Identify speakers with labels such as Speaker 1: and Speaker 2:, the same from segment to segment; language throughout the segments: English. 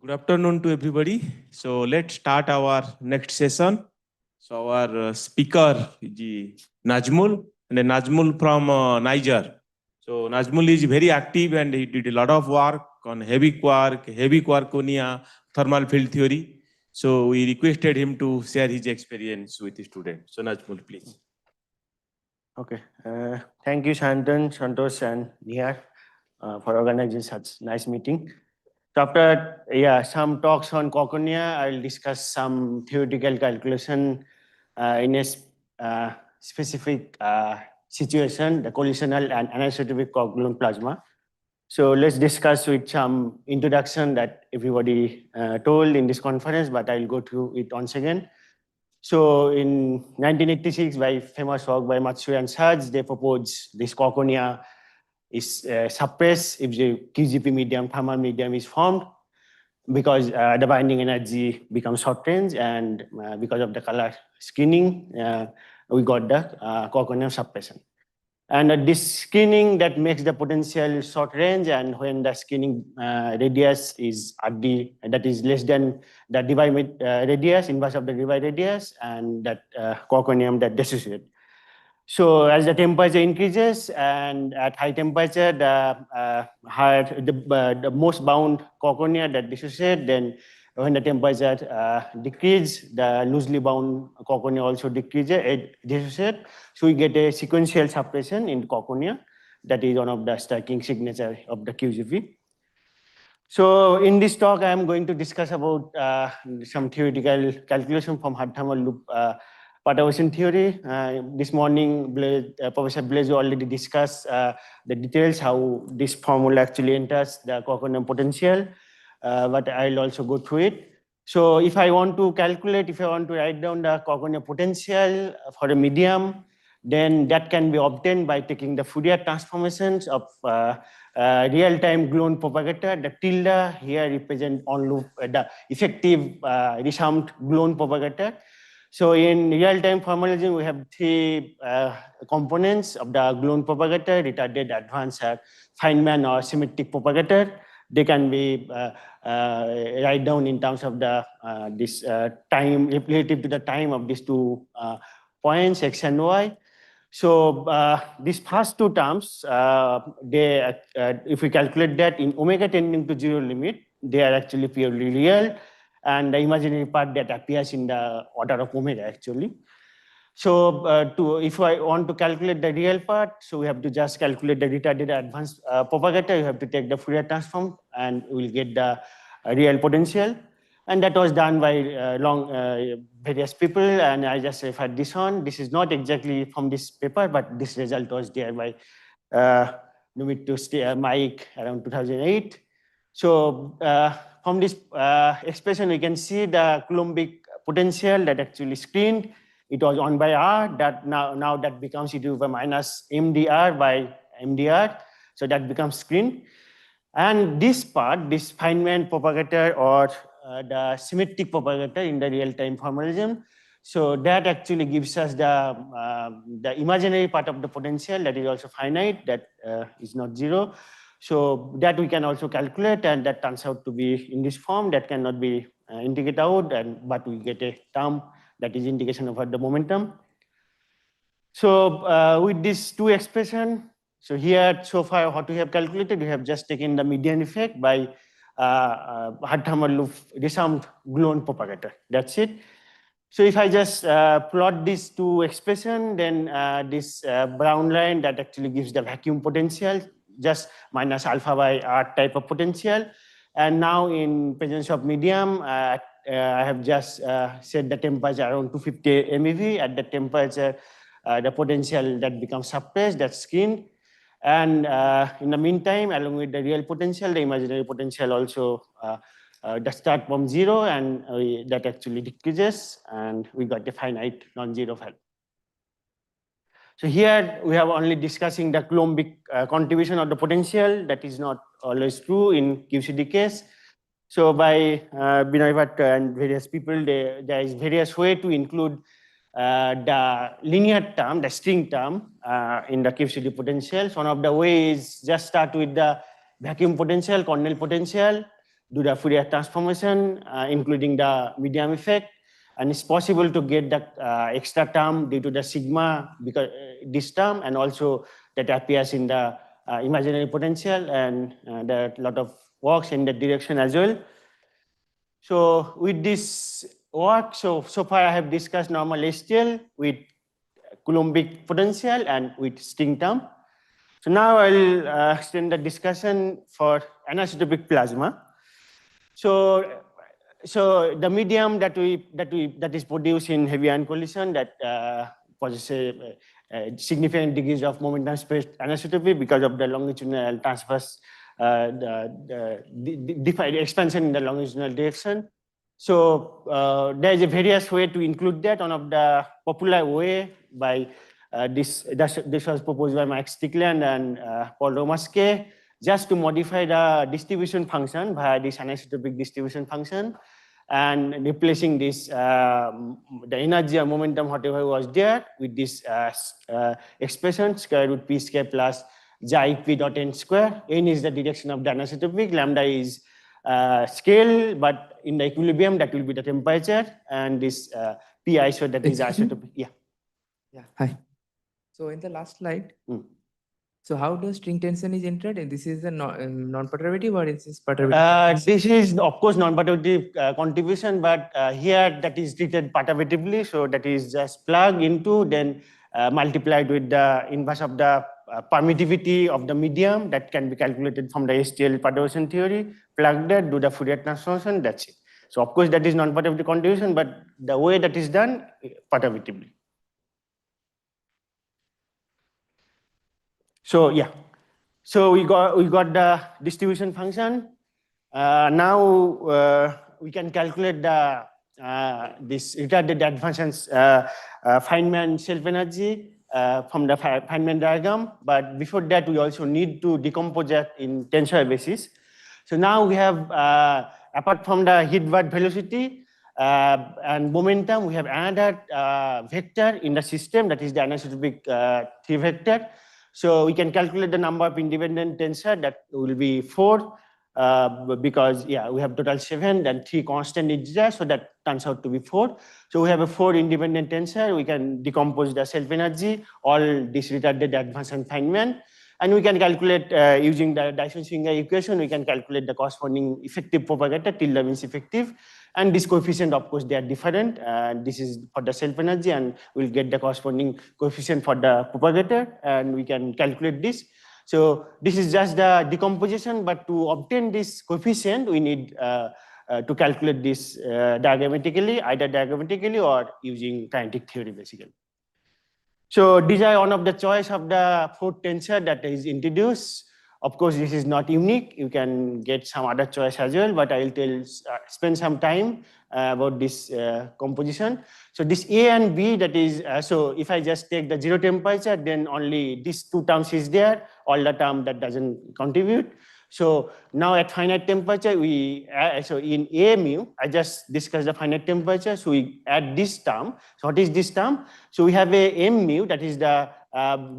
Speaker 1: Good afternoon to everybody. So let's start our next session. So our speaker is Najmul, and Najmul from Niger. So Najmul is very active and he did a lot of work on heavy quark, heavy quarkonia, thermal field theory. So we requested him to share his experience with the students. So Najmul, please.
Speaker 2: Okay. Thank you, Sayantan, Santosh, and Nihar for organizing such nice meeting. So after some talks on Quarkonia, I'll discuss some theoretical calculation in a specific situation, the collisional and anisotropic Quark-Gluon Plasma. So let's discuss with some introduction that everybody told in this conference, but I'll go through it once again. So in 1986, by famous work by Matsui and Sachs, they proposed this Quarkonia is suppressed if the QGP medium, thermal medium is formed because the binding energy becomes short range, and because of the color screening, we got the Quarkonia suppression. And this screening that makes the potential short range, and when the screening radius is that is less than the Debye radius, inverse of the Debye radius, and that quarkonium that dissociate. So as the temperature increases, and at high temperature, the most bound quarkonia that dissociate, then when the temperature decreases, the loosely bound quarkonia also dissociate. So we get a sequential suppression in quarkonia. That is one of the striking signature of the QGP. So in this talk, I am going to discuss about some theoretical calculation from hard thermal loop perturbation theory. This morning, Professor Blaise already discussed the details, how this formula actually enters the quarkonium potential. But I'll also go through it. So if I want to calculate, if I want to write down the quarkonia potential for a medium, then that can be obtained by taking the Fourier transformations of real-time Gluon propagator. The tilde here represent on loop the effective resumed Gluon propagator. So in real-time formalism, we have three components of the Gluon propagator: retarded, advanced, Feynman or symmetric propagator. They can be write down in terms of the this time relative to the time of these two points x and y. So these first two terms, if we calculate that in omega tending to zero limit, they are actually purely real, and the imaginary part that appears in the order of omega actually. So if I want to calculate the real part, so we have to just calculate the retarded advanced propagator. You have to take the Fourier transform, and we will get the real potential. And that was done by various people, and I just referred this on. This is not exactly from this paper, but this result was there by Mike around 2008. So from this expression, we can see the Coulombic potential that actually screened. It was 1 by R, that now that becomes e to the power minus MDR by MDR. So that becomes screen. And this part, this Feynman propagator or the symmetric propagator in the real-time formalism, so that actually gives us the imaginary part of the potential that is also finite, that is not zero. So that we can also calculate, and that turns out to be in this form that cannot be integrated out, but we get a term that is indication of the momentum. So with these two expressions, so here so far what we have calculated, we have just taken the median effect by hard thermal loop resumed Gluon propagator. That's it. So if I just plot these two expressions, then this brown line that actually gives the vacuum potential, just minus alpha by R type of potential. And now in presence of medium, I have just set the temperature around 250 MeV. At the temperature, the potential that becomes suppressed, that's screened. And in the meantime, along with the real potential, the imaginary potential also that start from zero, and that actually decreases, and we got the finite non-zero value. So here we have only discussing the Coulombic contribution of the potential. That is not always true in QCD case. So by Binoy and various people, there is various way to include the linear term, the string term in the QCD potentials. One of the ways just start with the vacuum potential, Cornell potential. do the Fourier transformation, including the medium effect. And it's possible to get the extra term due to the sigma, because this term, and also that appears in the imaginary potential, and there are a lot of works in that direction as well. So with this work, so far I have discussed normal STL with Coulombic potential and with string term. So now I'll extend the discussion for anisotropic plasma. So the medium that is produced in heavy ion collision that possesses significant degrees of momentum space anisotropy because of the longitudinal transverse the expansion in the longitudinal direction. So there is a various way to include that. One of the popular way by this was proposed by Mike Strickland and Paul Romaske, just to modify the distribution function via this anisotropic distribution function, and replacing this the energy or momentum whatever was there with this expression square root p square plus xi p dot n square. N is the direction of the anisotropic, lambda is scale, but in the equilibrium that will be the temperature, and this p iso that is isotopic. Yeah.
Speaker 3: Hi. So in the last slide, so how does string tension is entered? And this is a non-perturbative, or is this perturbative?
Speaker 2: This is of course non-perturbative contribution, but here that is treated perturbatively. So that is just plug into, then multiplied with the inverse of the permittivity of the medium that can be calculated from the STL perturbation theory. Plug that, do the Fourier transformation, that's it. So of course that is non-perturbative contribution, but the way that is done perturbatively. So yeah, so we got the distribution function. Now we can calculate the this retarded advances Feynman self energy from the Feynman diagram. But before that, we also need to decompose that in tensor basis. So now we have apart from the heat-ward velocity and momentum, we have another vector in the system, that is the anisotropic 3 vector. So we can calculate the number of independent tensor, that will be 4, because yeah, we have total 7, then 3 constant is there, so that turns out to be 4. So we have a 4 independent tensor. We can decompose the self energy, all this retarded advance and Feynman, and we can calculate using the Dyson-Swinger equation. We can calculate the corresponding effective propagator, tilde means effective. And this coefficient, of course, they are different. This is for the self energy, and we'll get the corresponding coefficient for the propagator, and we can calculate this. So this is just the decomposition, but to obtain this coefficient, we need to calculate this diagrammatically, either diagrammatically or using kinetic theory, basically. So these are one of the choice of the 4 tensor that is introduced. Of course, this is not unique. You can get some other choice as well, but I will spend some time about this composition. So this A and B, that is, so if I just take the 0 temperature, then only these 2 terms is there, all the term that doesn't contribute. So now at finite temperature, we so in A mu, I just discussed the finite temperature, so we add this term. So what is this term? So we have a M mu, that is the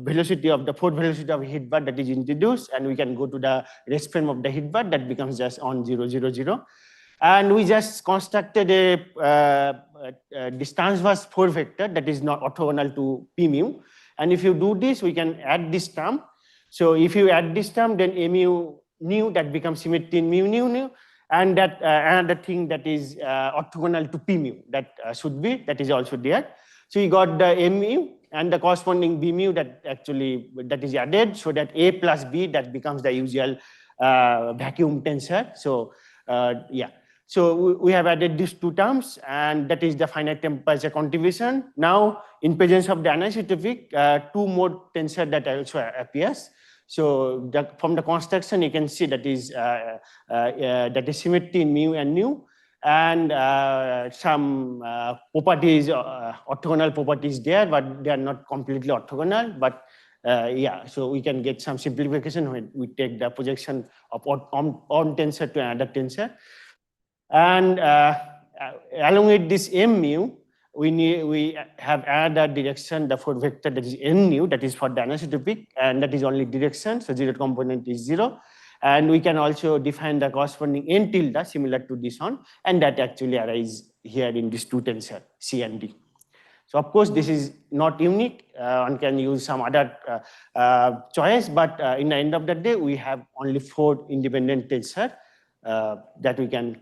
Speaker 2: velocity of the fourth velocity of heat bar that is introduced, and we can go to the rest frame of the heat bar that becomes just on 0, 0, 0. And we just constructed this transverse 4 vector that is not orthogonal to P mu. And if you do this, we can add this term. So if you add this term, then A mu nu, that becomes symmetry in mu nu nu. And that another thing that is orthogonal to P mu, that should be, that is also there. So you got the M mu and the corresponding B mu that actually that is added, so that A plus B, that becomes the usual vacuum tensor. So yeah, so we have added these 2 terms, and that is the finite temperature contribution. Now in presence of the anisotropic, 2 more tensor that also appears. So from the construction, you can see that is symmetry in mu and nu, and some properties, orthogonal properties there, but they are not completely orthogonal. But yeah, so we can get some simplification when we take the projection of on tensor to another tensor. And along with this M mu, we have another direction, the 4 vector that is N nu, that is for the anisotropic, and that is only direction, so 0 component is 0. And we can also define the corresponding n tilde similar to this one, and that actually arises here in this two tensor, C and D. So of course, this is not unique. One can use some other choice, but in the end of the day, we have only 4 independent tensor that we can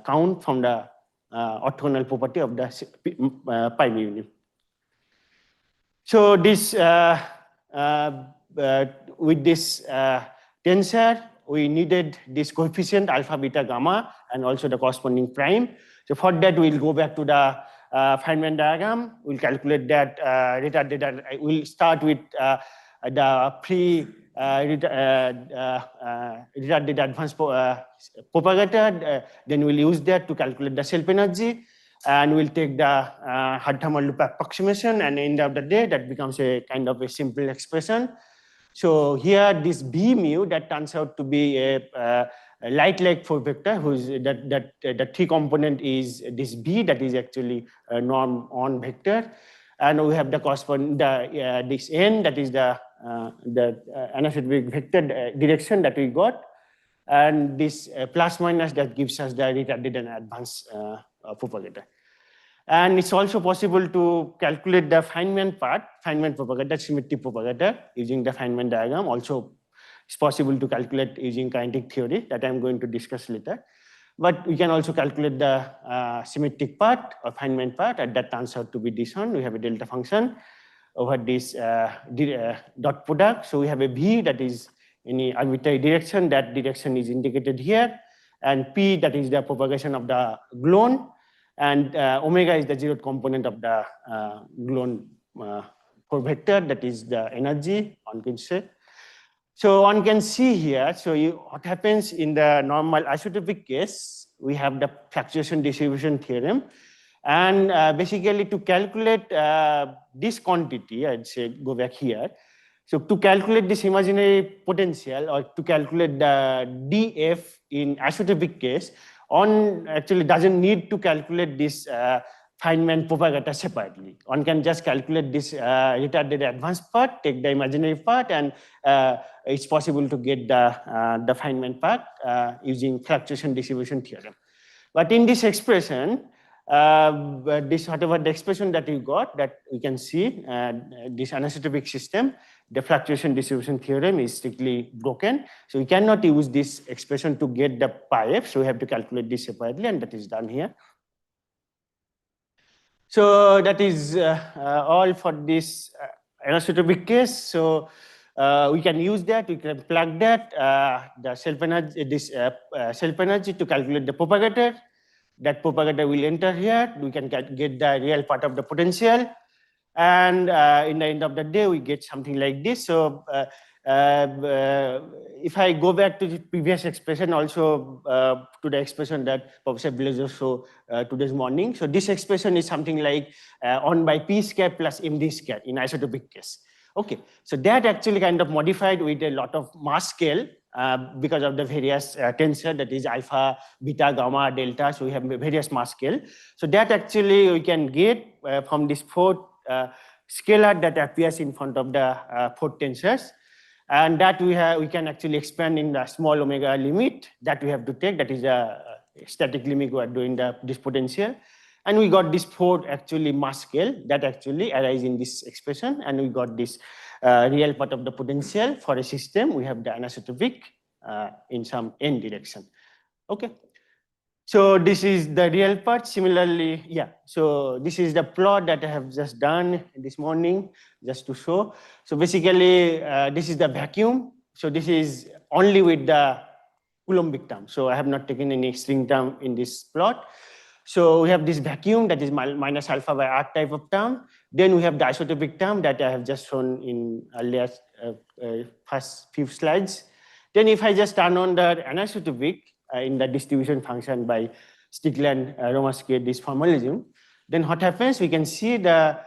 Speaker 2: count from the orthogonal property of the pi unit. So this with this tensor, we needed this coefficient alpha, beta, gamma, and also the corresponding prime. So for that, we'll go back to the Feynman diagram. We'll calculate that retarded. We'll start with the retarded advanced propagator. Then we'll use that to calculate the self-energy. And we'll take the hard thermal loop approximation. And end of the day, that becomes a kind of a simple expression. So here, this B mu, that turns out to be a light-like force vector, whose the 3 component is this B, that is actually a norm on vector. And we have the corresponding, this N, that is the anisotropic vector direction that we got. And this plus minus, that gives us the retarded and advanced propagator. And it's also possible to calculate the Feynman part, Feynman propagator, symmetric propagator, using the Feynman diagram. Also, it's possible to calculate using kinetic theory that I'm going to discuss later. But we can also calculate the symmetric part or Feynman part, and that turns out to be this one. We have a delta function over this dot product. So we have a V that is in arbitrary direction. That direction is indicated here. And P, that is the propagation of the gluon. And omega is the zeroth component of the gluon for vector, that is the energy, one can say. So one can see here, so what happens in the normal isotropic case, we have the fluctuation distribution theorem. And basically to calculate this quantity, I'd say go back here. So to calculate this imaginary potential or to calculate the dF in isotropic case, one actually doesn't need to calculate this Feynman propagator separately. One can just calculate this retarded advanced part, take the imaginary part, and it's possible to get the Feynman part using fluctuation distribution theorem. But in this expression, whatever the expression that you got, that we can see this anisotropic system, the fluctuation distribution theorem is strictly broken. So we cannot use this expression to get the pi f. So we have to calculate this separately, and that is done here. So that is all for this anisotropic case. So we can use that. We can plug that the self energy, this self energy to calculate the propagator. That propagator will enter here. We can get the real part of the potential. And in the end of the day, we get something like this. So if I go back to the previous expression, also to the expression that Professor Blazer showed today's morning. So this expression is something like 1 by p square plus md square in isotropic case. Okay, so that actually kind of modified with a lot of mass scale because of the various tensor, that is alpha, beta, gamma, delta. So we have various mass scale. So that actually we can get from this 4 scalar that appears in front of the 4 tensors. And that we can actually expand in the small omega limit that we have to take. That is a static limit we are doing this potential. And we got this 4 actually mass scale that actually arise in this expression. And we got this real part of the potential for a system. We have the anisotropic in some n direction. Okay. So this is the real part. Similarly, yeah. So this is the plot that I have just done this morning just to show. So basically, this is the vacuum. So this is only with the Coulombic term. So I have not taken any string term in this plot. So we have this vacuum that is minus alpha by r type of term. Then we have the isotropic term that I have just shown in earlier first few slides. Then if I just turn on the anisotropic in the distribution function by Stickland-Romaski, this formalism, then what happens? We can see the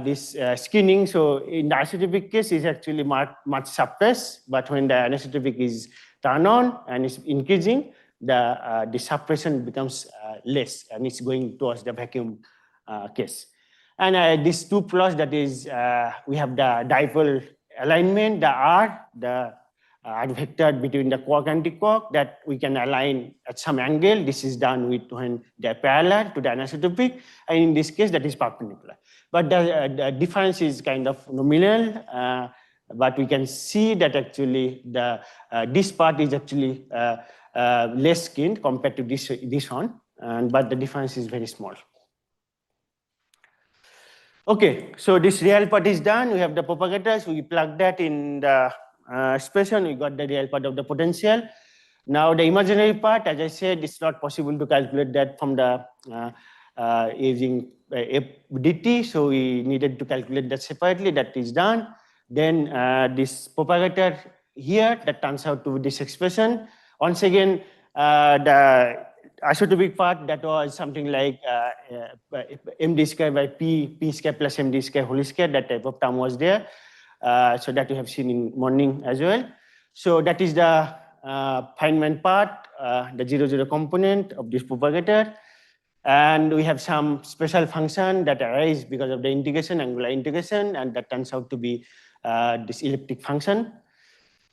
Speaker 2: this skinning. So in the isotropic case, is actually much suppressed, but when the anisotropic is turned on and is increasing, the suppression becomes less, and it's going towards the vacuum case. And these 2 plots, that is, we have the dipole alignment, the R, the are vectored between the quark and anti-quark that we can align at some angle. This is done with when they're parallel to the anisotropic, and in this case that is perpendicular. But the difference is kind of nominal, but we can see that actually this part is actually less skinned compared to this one, but the difference is very small. Okay, so this real part is done. We have the propagators. We plug that in the expression. We got the real part of the potential. Now the imaginary part, as I said, it's not possible to calculate that from the using dt. So we needed to calculate that separately. That is done. Then this propagator here that turns out to be this expression. Once again, the isotopic part that was something like md square by p square plus md square whole square, that type of term was there. So that you have seen in morning as well. So that is the Feynman part, the 0,0 component of this propagator. And we have some special function that arise because of the integration, angular integration, and that turns out to be this elliptic function.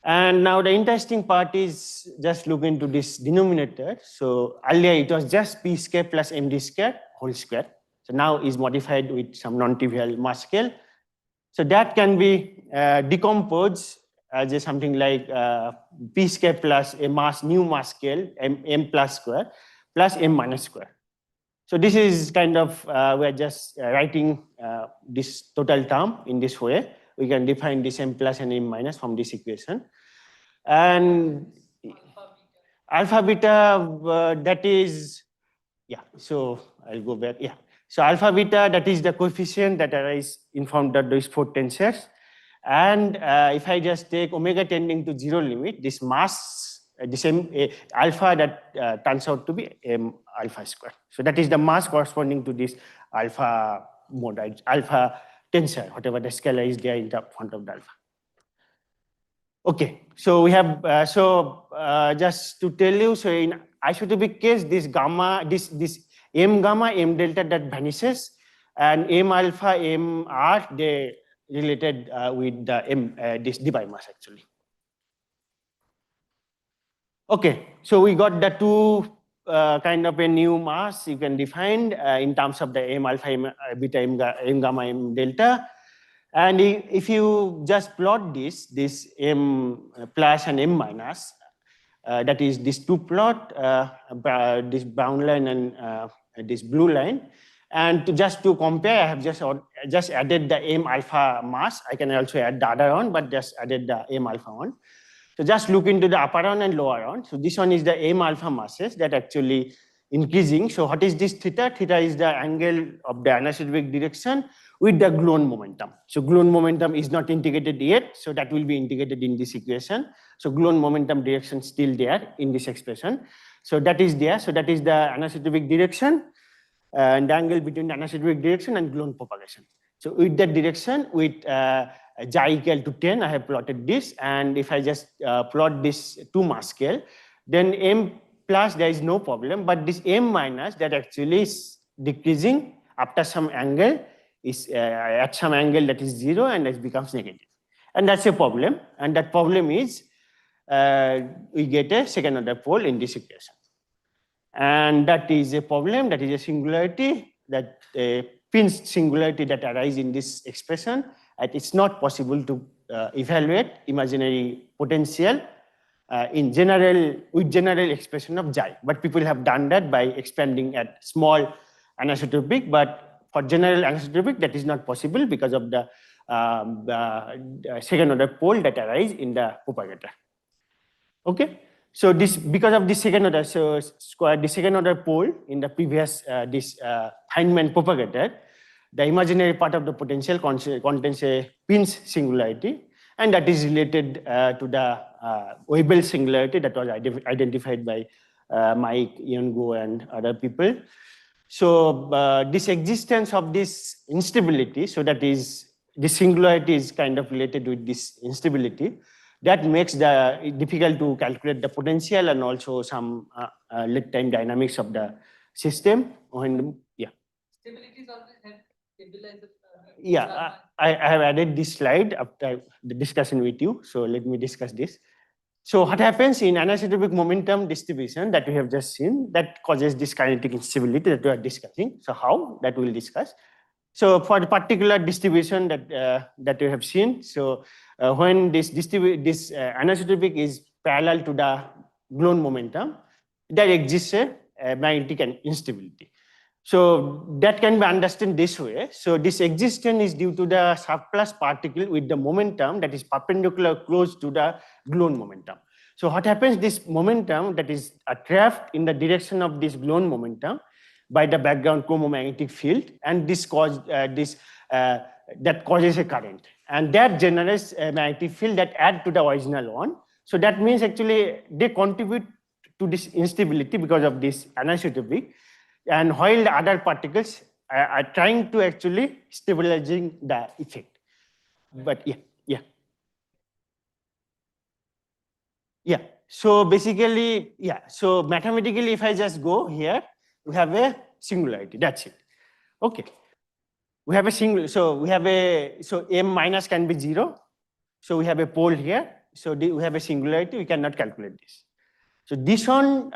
Speaker 2: And now the interesting part is just look into this denominator. So earlier it was just p square plus md square whole square. So now is modified with some non-trivial mass scale. So that can be decomposed as something like p square plus a new mass scale m plus square plus m minus square. So this is kind of, we're just writing this total term in this way. We can define this m plus and m minus from this equation. And alpha beta, that is, yeah, so I'll go back, yeah. So alpha beta, that is the coefficient that arise in form of these 4 tensors. And if I just take omega tending to 0 limit, this mass, the same alpha that turns out to be m alpha square. So that is the mass corresponding to this alpha mode, alpha tensor, whatever the scalar is there in the front of the alpha. Okay, so we have, just to tell you, so in isotopic case, this gamma, this m gamma, m delta that vanishes, and m alpha, m r, they related with the this dpi mass actually. Okay, so we got the two kind of a new mass you can define in terms of the m alpha, m beta, m gamma, m delta. And if you just plot this m plus and m minus, that is this two plot, this brown line and this blue line. And just to compare, I have just added the m alpha mass. I can also add the other one, but just added the m alpha one. So just look into the upper one and lower one. So this one is the m alpha masses that actually increasing. So what is this theta? Theta is the angle of the anisotropic direction with the gluon momentum. So gluon momentum is not integrated yet, so that will be integrated in this equation. So gluon momentum direction still there in this expression. So that is there. So that is the anisotropic direction and the angle between the anisotropic direction and gluon propagation. So with that direction, with xi equal to 10, I have plotted this. And if I just plot this 2 mass scale, then m plus there is no problem, but this m minus that actually is decreasing after some angle, is at some angle that is 0 and it becomes negative. And that's a problem. And that problem is we get a second order pole in this equation. And that is a problem, that is a singularity, that pinch singularity that arises in this expression. And it's not possible to evaluate imaginary potential in general, with general expression of xi. But people have done that by expanding at small anisotropic, but for general anisotropic, that is not possible because of the second order pole that arise in the propagator. Okay, so this because of this second order, so the second order pole in the previous this Feynman propagator, the imaginary part of the potential contains a pinch singularity, and that is related to the Weibull singularity that was identified by Mike, Ian Go, and other people. So this existence of this instability, so that is the singularity is kind of related with this instability, that makes the difficult to calculate the potential and also some lead time dynamics of the system. Yeah.
Speaker 3: Stability is always help stabilize the
Speaker 2: yeah, I have added this slide after the discussion with you. So let me discuss this. So what happens in anisotropic momentum distribution that we have just seen that causes this kinetic instability that we are discussing. So how that we'll discuss. So for the particular distribution that we have seen, so when this anisotropic is parallel to the Gluon momentum, there exists a magnetic instability. So that can be understood this way. So this existence is due to the surplus particle with the momentum that is perpendicular close to the Gluon momentum. So what happens, this momentum that is trapped in the direction of this Gluon momentum by the background chromomagnetic field, and this that causes a current, and that generates a magnetic field that adds to the original one. So that means actually they contribute to this instability because of this anisotropic, and while the other particles are trying to actually stabilizing the effect. But yeah. So basically, so mathematically, if I just go here, we have a singularity. That's it. Okay. We have a so m minus can be 0. So we have a pole here. So we have a singularity. We cannot calculate this. So this one,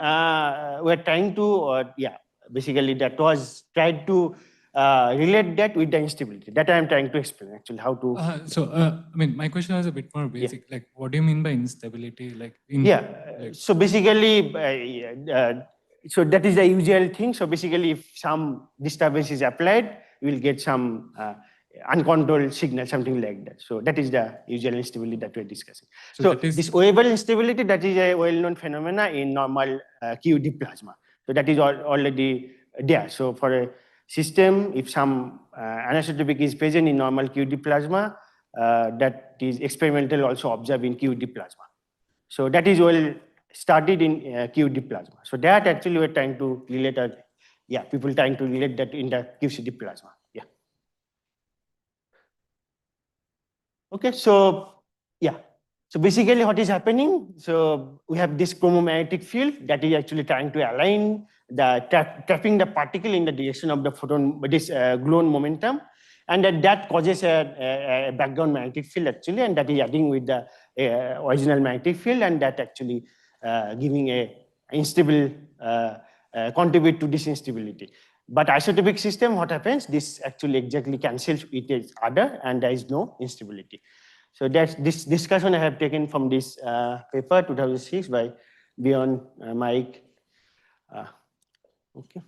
Speaker 2: we're trying to, basically that was tried to relate that with the instability. That I am trying to explain actually how to.
Speaker 4: I mean, my question was a bit more basic. Like, what do you mean by instability? Like,
Speaker 2: so basically, so that is the usual thing. So basically, if some disturbance is applied, you will get some uncontrolled signal, something like that. So that is the usual instability that we're discussing. So this wavable instability, that is a well-known phenomena in normal QED plasma. So that is already there. So for a system, if some anisotropic is present in normal QED plasma, that is experimental also observed in QED plasma. So that is well started in QED plasma. So that actually we're trying to relate, people trying to relate that in the QCD plasma. Okay, so so basically what is happening, so we have this chromomagnetic field that is actually trying to align the trapping the particle in the direction of the photon, this Gluon momentum, and that causes a background magnetic field actually, and that is adding with the original magnetic field, and that actually giving a unstable, contribute to this instability. But isotropic system, what happens? This actually exactly cancels with each other, and there is no instability. So that's this discussion I have taken from this paper 2006 by Bjorn Mike. Okay.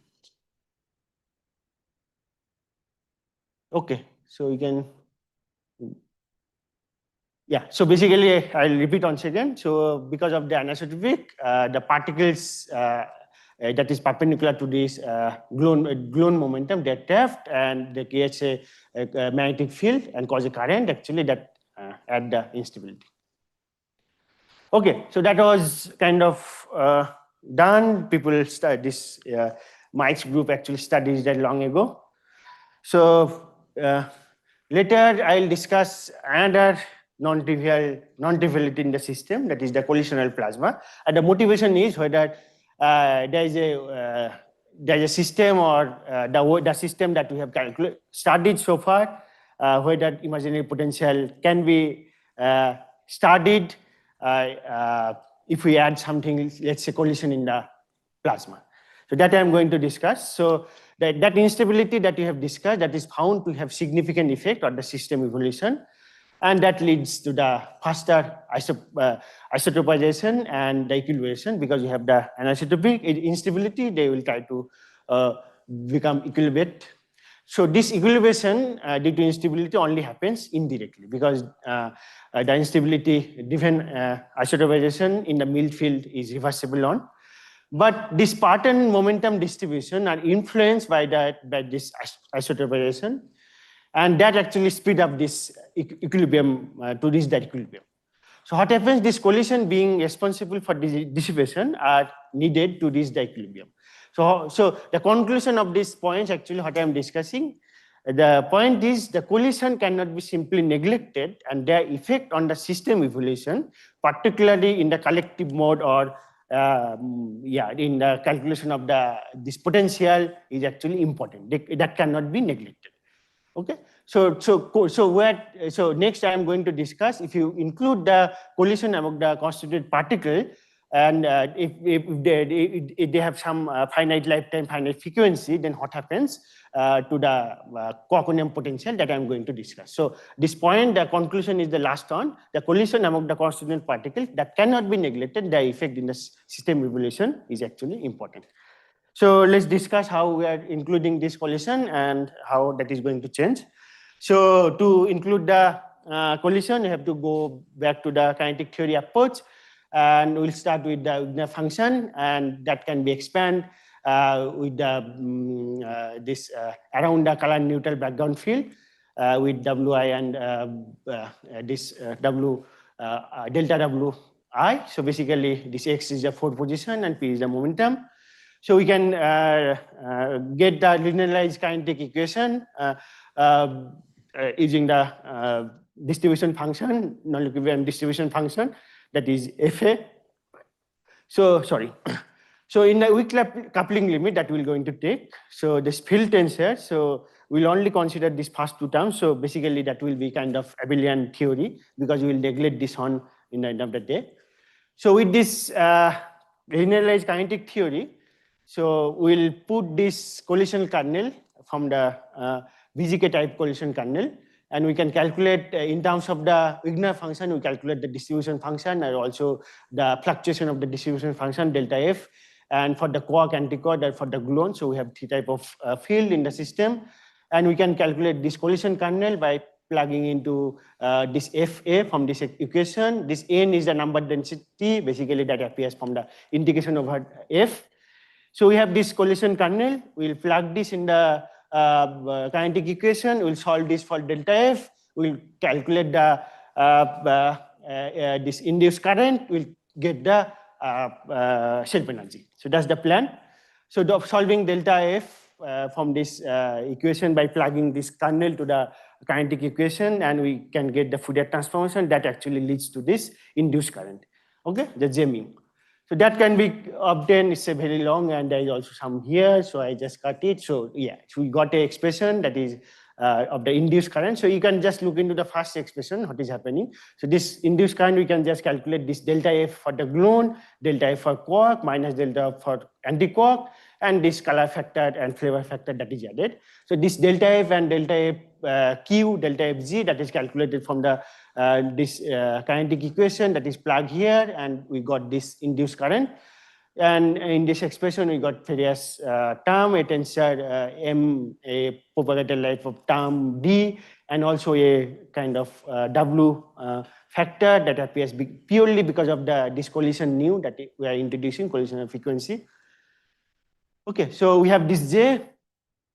Speaker 2: Okay, so we can. So basically I'll repeat once again. So because of the anisotropic, the particles that is perpendicular to this Gluon momentum, they're trapped and they create a magnetic field and cause a current actually that add the instability. Okay, so that was kind of done. People study this, Mike's group actually studied that long ago. So later I'll discuss another non-triviality in the system, that is the collisional plasma. And the motivation is whether there is a system or the system that we have studied so far, whether imaginary potential can be studied if we add something, let's say collision in the plasma. So that I'm going to discuss. So that instability that we have discussed, that is found to have significant effect on the system evolution. And that leads to the faster isotopization and the equilibration, because you have the anisotropic instability, they will try to become equilibrate. So this equilibration due to instability only happens indirectly, because the instability driven isotopization in the mild field is reversible on. But this pattern momentum distribution are influenced by this isotopization, and that actually speed up this equilibrium to reach that equilibrium. So what happens, this collision being responsible for this dissipation are needed to reach the equilibrium. So the conclusion of these points, actually what I am discussing, the point is the collision cannot be simply neglected, and their effect on the system evolution, particularly in the collective mode or in the calculation of this potential, is actually important. That cannot be neglected. Okay, so next I am going to discuss if you include the collision among the constituted particle, and if they have some finite lifetime, finite frequency, then what happens to the Quarkonia potential that I am going to discuss. So this point, the conclusion is the last one. The collision among the constituent particles that cannot be neglected. The effect in the system evolution is actually important. So let's discuss how we are including this collision and how that is going to change. So to include the collision, you have to go back to the kinetic theory approach, and we'll start with the Wigner function, and that can be expanded with the, this around the color neutral background field with Wi and this W delta Wi. So basically, this x is the force position and p is the momentum. So we can get the linearized kinetic equation using the distribution function, non-equivalent distribution function, that is Fa. So sorry. So in the weak coupling limit that we're going to take, so this field tensor, so we'll only consider these first two terms. So basically that will be kind of abelian theory because we will neglect this one in the end of the day. So with this linearized kinetic theory, so we'll put this collision kernel from the VGK type collision kernel, and we can calculate in terms of the Wigner function, we calculate the distribution function and also the fluctuation of the distribution function delta F. And for the quark, anti-quark, and for the gluon, so we have three type of field in the system, and we can calculate this collision kernel by plugging into this Fa from this equation. This n is the number density, basically that appears from the integration over F. So we have this collision kernel. We'll plug this in the kinetic equation. We'll solve this for delta F. We'll calculate the this induced current. We'll get the self energy. So that's the plan. So solving delta F from this equation by plugging this kernel to the kinetic equation, and we can get the Fourier transformation that actually leads to this induced current. Okay, the J mu. So that can be obtained. It's a very long, and there is also some here. So I just cut it. So yeah, so we got a expression that is of the induced current. So you can just look into the first expression, what is happening. So this induced current, we can just calculate this delta F for the gluon, delta F for quark, minus delta F for anti-quark, and this color factor and flavor factor that is added. So this delta F and delta F Q, delta F Z, that is calculated from the this kinetic equation that is plugged here, and we got this induced current. And in this expression, we got various term, a tensor M, a propagated life of term D, and also a kind of W factor that appears purely because of this collision nu that we are introducing, collision frequency. Okay, so we have this J,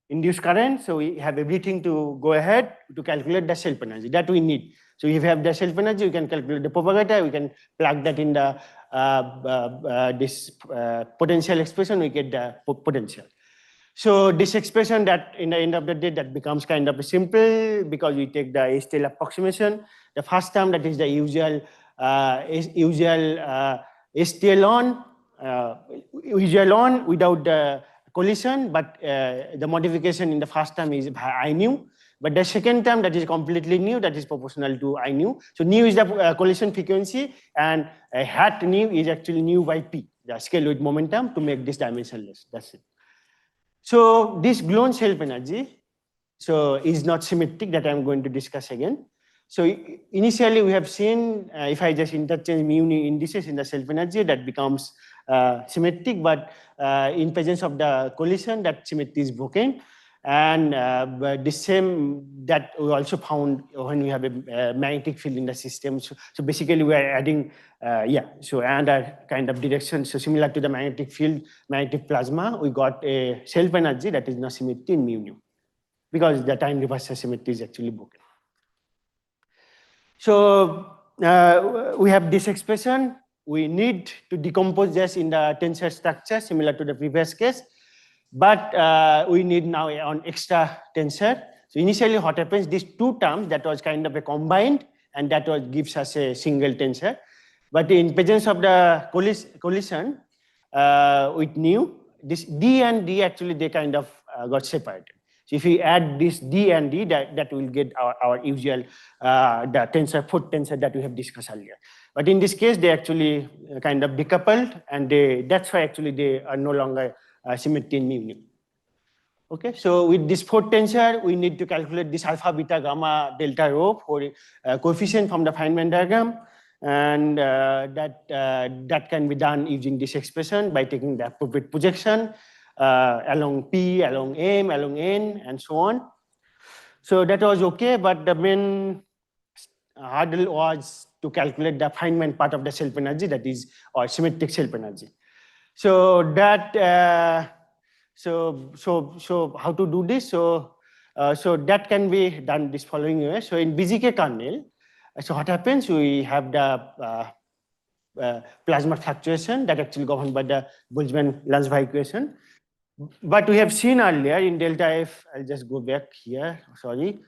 Speaker 2: induced current, so we have everything to go ahead to calculate the self energy that we need. So if you have the self energy, we can calculate the propagator, we can plug that in the this potential expression, we get the potential. So this expression that in the end of the day that becomes kind of simple because we take the A-scale approximation. The first term that is the usual A-scale on without the collision, but the modification in the first term is I nu. But the second term that is completely new, that is proportional to I nu. So nu is the collision frequency, and hat nu is actually nu by p, the scale with momentum to make this dimensionless. That's it. So this gluon self energy, so is not symmetric, that I'm going to discuss again. So initially we have seen if I just interchange mu nu indices in the self energy, that becomes symmetric, but in presence of the collision, that symmetry is broken. And the same that we also found when we have a magnetic field in the system. So basically we are adding, so another kind of direction. So similar to the magnetic field, magnetic plasma, we got a self energy that is not symmetry in mu nu because the time reversal symmetry is actually broken. So we have this expression. We need to decompose this in the tensor structure similar to the previous case. But we need now an extra tensor. So initially what happens, these two terms that was kind of a combined, and that was gives us a single tensor. But in presence of the collision with nu, this D and D actually they kind of got separated. So if we add this D and D, that will get our usual the tensor, foot tensor that we have discussed earlier. But in this case, they actually kind of decoupled, and that's why actually they are no longer symmetry in mu. Okay, so with this foot tensor, we need to calculate this alpha, beta, gamma, delta, rho for coefficient from the Feynman diagram, and that can be done using this expression by taking the appropriate projection along P, along M, along N, and so on. So that was okay, but the main hurdle was to calculate the Feynman part of the self energy, that is, or symmetric self energy. So that so how to do this? So that can be done this following way. So in BGK kernel, so what happens? We have the plasma fluctuation that actually governed by the Boltzmann-Lanzwa equation. But we have seen earlier in delta F, I'll just go back here, sorry.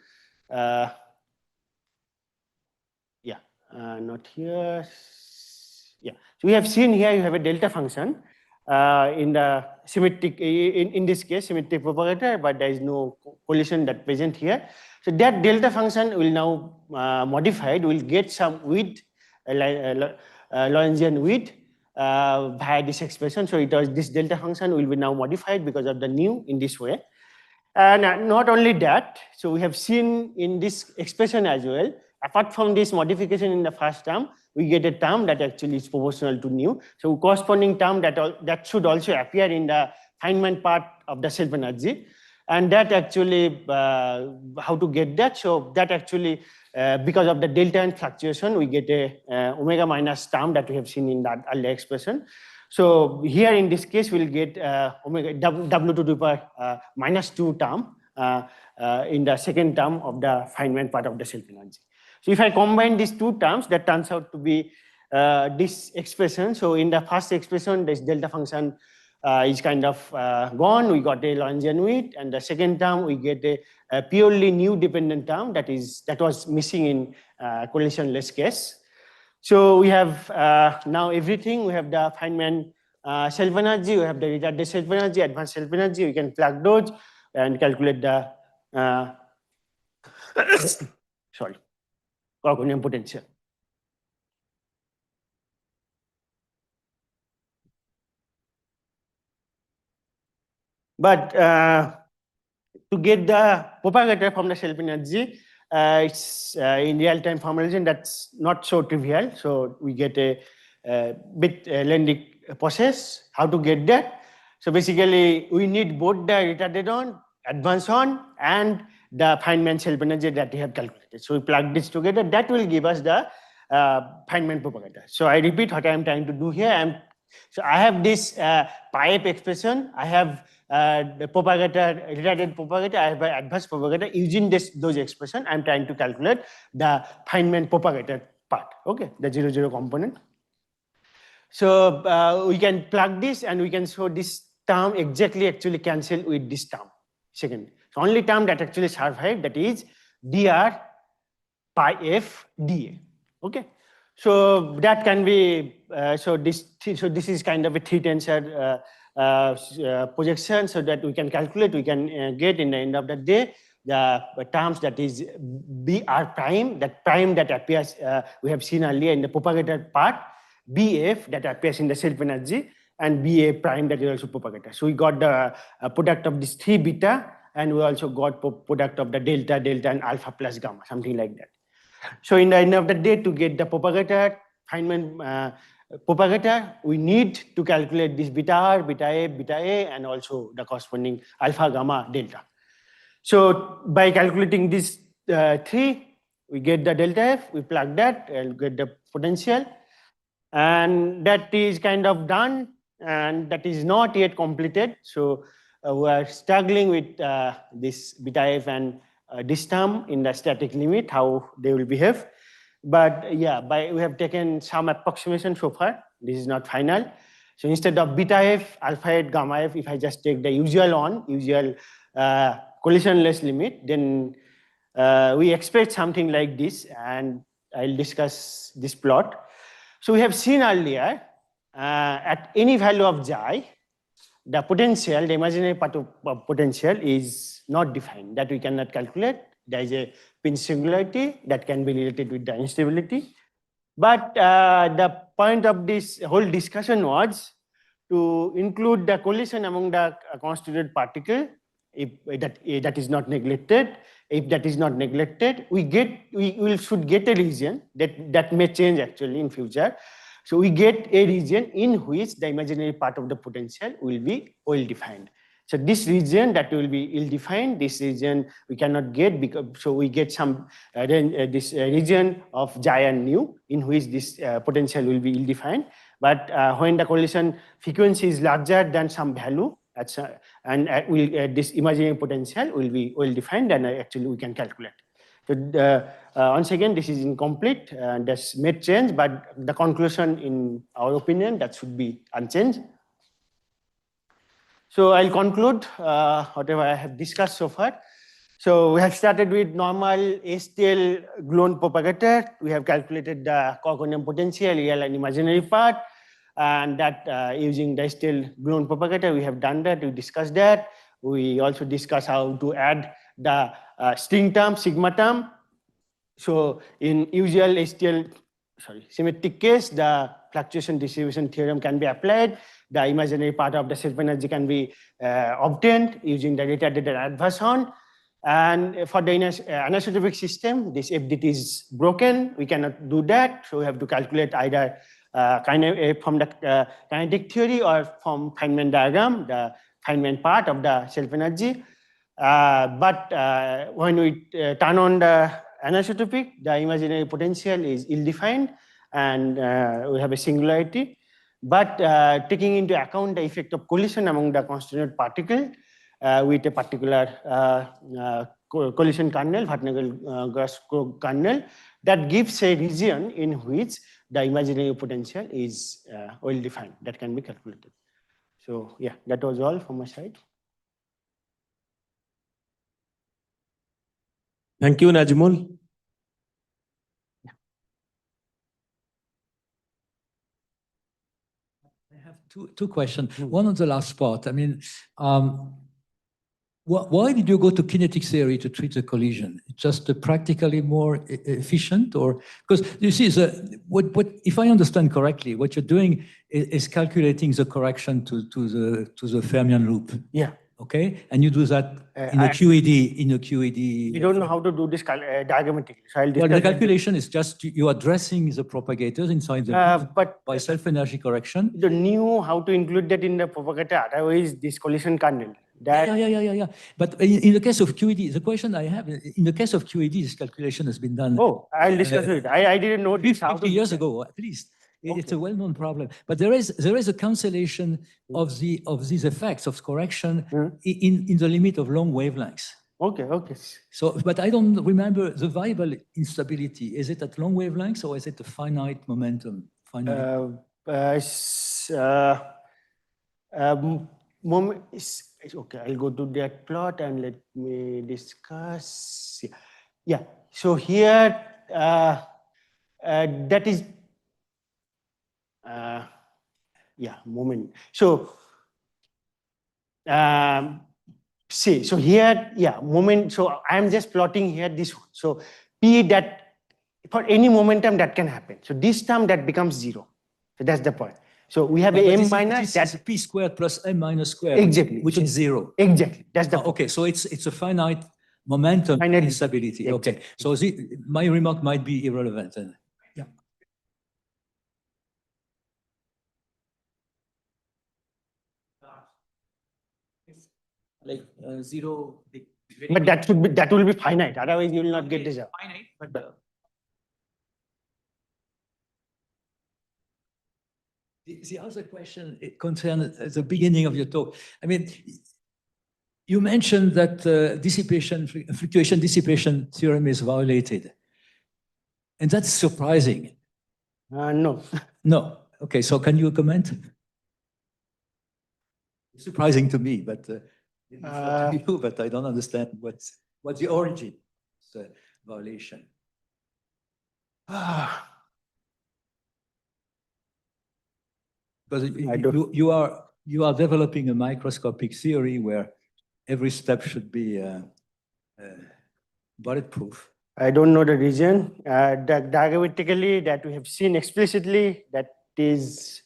Speaker 2: Not here. Yeah, so we have seen here you have a delta function in the symmetric, in this case, symmetric propagator, but there is no collision that present here. So that delta function will now modified, will get some width, Lorentzian width via this expression. So it was this delta function will be now modified because of the nu in this way. And not only that, so we have seen in this expression as well, apart from this modification in the first term, we get a term that actually is proportional to nu. So corresponding term that should also appear in the Feynman part of the self energy. And that actually, how to get that? So that actually, because of the delta and fluctuation, we get a omega minus term that we have seen in that earlier expression. So here in this case, we'll get omega w to the power -2 term in the second term of the Feynman part of the self energy. So if I combine these two terms, that turns out to be this expression. So in the first expression, this delta function is kind of gone. We got a Lorentzian width, and the second term we get a purely nu dependent term that was missing in collisionless case. So we have now everything. We have the Feynman self energy, we have the retarded self energy, advanced self energy. We can plug those and calculate the Quarkonia potential. But to get the propagator from the self energy, it's in real-time formulation that's not so trivial. So we get a bit lengthy process. How to get that? So basically, we need both the retarded on, advanced on, and the Feynman self energy that we have calculated. So we plug this together. That will give us the Feynman propagator. So I repeat what I am trying to do here. So I have this pi-f expression. I have the propagator, retarded propagator. I have an advanced propagator. Using those expressions, I'm trying to calculate the Feynman propagator part. Okay, the 0,0 component. So we can plug this, and we can show this term exactly actually cancel with this term. Second, the only term that actually survived, that is dr pi f dA. Okay. So that can be so this is kind of a three tensor projection, so that we can calculate, we can get in the end of the day the terms that is Br prime, that prime that appears we have seen earlier in the propagator part, Bf that appears in the self energy, and Ba prime that is also propagator. So we got the product of this 3 beta, and we also got product of the delta, and alpha plus gamma, something like that. So in the end of the day, to get the propagator, Feynman propagator, we need to calculate this beta r, beta A, and also the corresponding alpha, gamma, delta. So by calculating these three, we get the delta F, we plug that and get the potential. And that is kind of done, and that is not yet completed. So we are struggling with this beta F and this term in the static limit, how they will behave. But yeah, we have taken some approximation so far. This is not final. So instead of beta F, alpha F, gamma F, if I just take the usual collisionless limit, then we expect something like this, and I'll discuss this plot. So we have seen earlier, at any value of xi, the potential, the imaginary part of potential is not defined, that we cannot calculate. There is a pinch singularity that can be related with the instability. But the point of this whole discussion was to include the collision among the constituted particle. If that is not neglected, if that is not neglected, we should get a region that may change actually in future. So we get a region in which the imaginary part of the potential will be well defined. So this region that will be ill-defined, this region we cannot get because so we get some this region of J and nu in which this potential will be ill-defined. But when the collision frequency is larger than some value, this imaginary potential will be well defined, and actually we can calculate. So once again, this is incomplete. This may change, but the conclusion, in our opinion, that should be unchanged. So I'll conclude whatever I have discussed so far. So we have started with normal STL gluon propagator. We have calculated the Quarkonia potential, real and imaginary part, and that using the STL gluon propagator, we have done that. We discussed that. We also discussed how to add the string term, sigma term. So in usual symmetric case, the fluctuation distribution theorem can be applied. The imaginary part of the self-energy can be obtained using the retardated adverse horn. And for the anisotropic system, this FDT is broken. We cannot do that. So we have to calculate either from the kinetic theory or from Feynman diagram, the Feynman part of the self-energy. But when we turn on the anisotropic, the imaginary potential is ill-defined, and we have a singularity. But taking into account the effect of collision among the constituent particle with a particular collision kernel, Vatnagal kernel, that gives a region in which the imaginary potential is well defined, that can be calculated. So yeah, that was all from my side.
Speaker 1: Thank you, Najmul.
Speaker 5: I have two questions. One on the last part. I mean, why did you go to kinetic theory to treat the collision? Just practically more efficient, or because you see, what if I understand correctly, what you're doing is calculating the correction to the Fermion loop.
Speaker 2: Yeah.
Speaker 5: Okay, and you do that in a QED. In a QED.
Speaker 2: We don't know how to do this diagrammatically. So I'll
Speaker 5: well, the calculation is just you addressing the propagators inside the
Speaker 2: but
Speaker 5: by self-energy correction.
Speaker 2: You knew how to include that in the propagator. Otherwise, this collision kernel.
Speaker 5: Yeah. But in the case of QED, the question I have, in the case of QED, this calculation has been done.
Speaker 2: Oh, I'll discuss it. I didn't know this.
Speaker 5: 50 years ago, at least. Okay. It's a well-known problem. But there is a cancellation of these effects of correction in the limit of long wavelengths.
Speaker 2: Okay.
Speaker 5: So, but I don't remember the variable instability. Is it at long wavelengths or is it a finite momentum?
Speaker 2: Okay, I'll go to that plot and let me discuss. Yeah. So here, that is, moment. So, so here, moment. So I'm just plotting here this one. So P, that for any momentum that can happen. So this term that becomes 0. So that's the point. So we have a m minus,
Speaker 5: that's P squared plus m minus squared.
Speaker 2: Exactly.
Speaker 5: Which is 0.
Speaker 2: Exactly. That's the
Speaker 5: okay. So it's a finite momentum instability. Exactly. Okay. So my remark might be irrelevant. Yeah.
Speaker 3: Like 0.
Speaker 2: But that will be finite. Otherwise, you will not get this out.
Speaker 3: Finite, but
Speaker 5: the other question concerns the beginning of your talk. I mean, you mentioned that fluctuation dissipation theorem is violated. And that's surprising.
Speaker 2: No.
Speaker 5: No. Okay, so can you comment? It's surprising to me, but but I don't understand what's the origin of the violation. Because you are developing a microscopic theory where every step should be bulletproof.
Speaker 2: I don't know the reason. Diagrammatically, that we have seen explicitly that is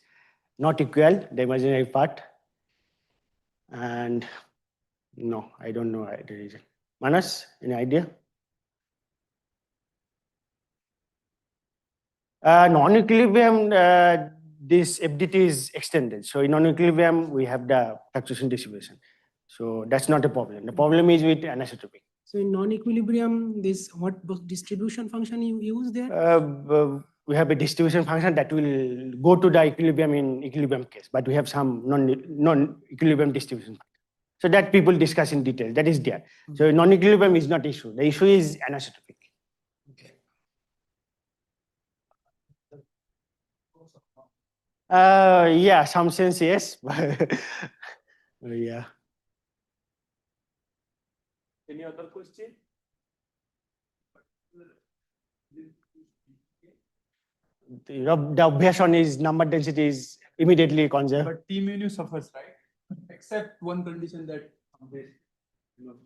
Speaker 2: not equal, the imaginary part. And no, I don't know the reason. Manas, any idea? Non-equilibrium, this FDT is extended. So in non-equilibrium, we have the fluctuation distribution. So that's not a problem. The problem is with anisotropic.
Speaker 6: So in non-equilibrium, this what distribution function you use there?
Speaker 2: We have a distribution function that will go to the equilibrium in equilibrium case, but we have some non-equilibrium distribution. So that people discuss in detail. That is there. So non-equilibrium is not issue. The issue is anisotropic. Yeah, some sense, yes. Yeah.
Speaker 1: Any other question?
Speaker 2: The obvious one is number density is immediately conserved.
Speaker 7: But T menu suffers, right? Except one condition that is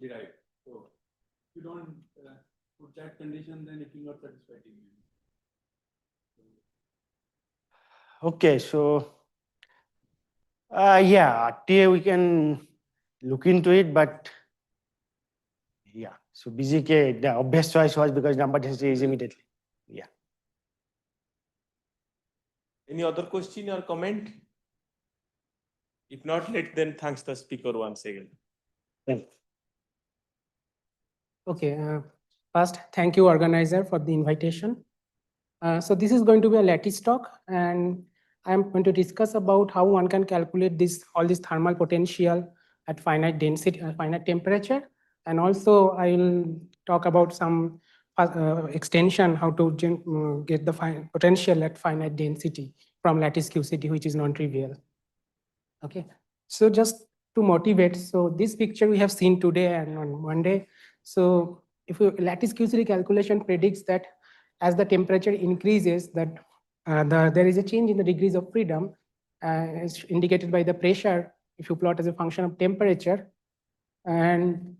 Speaker 7: derived. So if you don't put that condition, then it will not satisfy T menu.
Speaker 2: Okay, so yeah, TA we can look into it, but yeah. So BGK, the obvious choice was because number density is immediately. Yeah.
Speaker 1: Any other question or comment? If not, thanks the speaker once again.
Speaker 6: Okay, first, thank you organizer for the invitation. So this is going to be a lattice talk, and I'm going to discuss about how one can calculate all this thermal potential at finite density, finite temperature, and also I will talk about some extension, how to get the potential at finite density from lattice QCD, which is non-trivial. Okay, so just to motivate, so this picture we have seen today and on Monday. So if lattice QCD calculation predicts that as the temperature increases, that there is a change in the degrees of freedom, as indicated by the pressure, if you plot as a function of temperature. And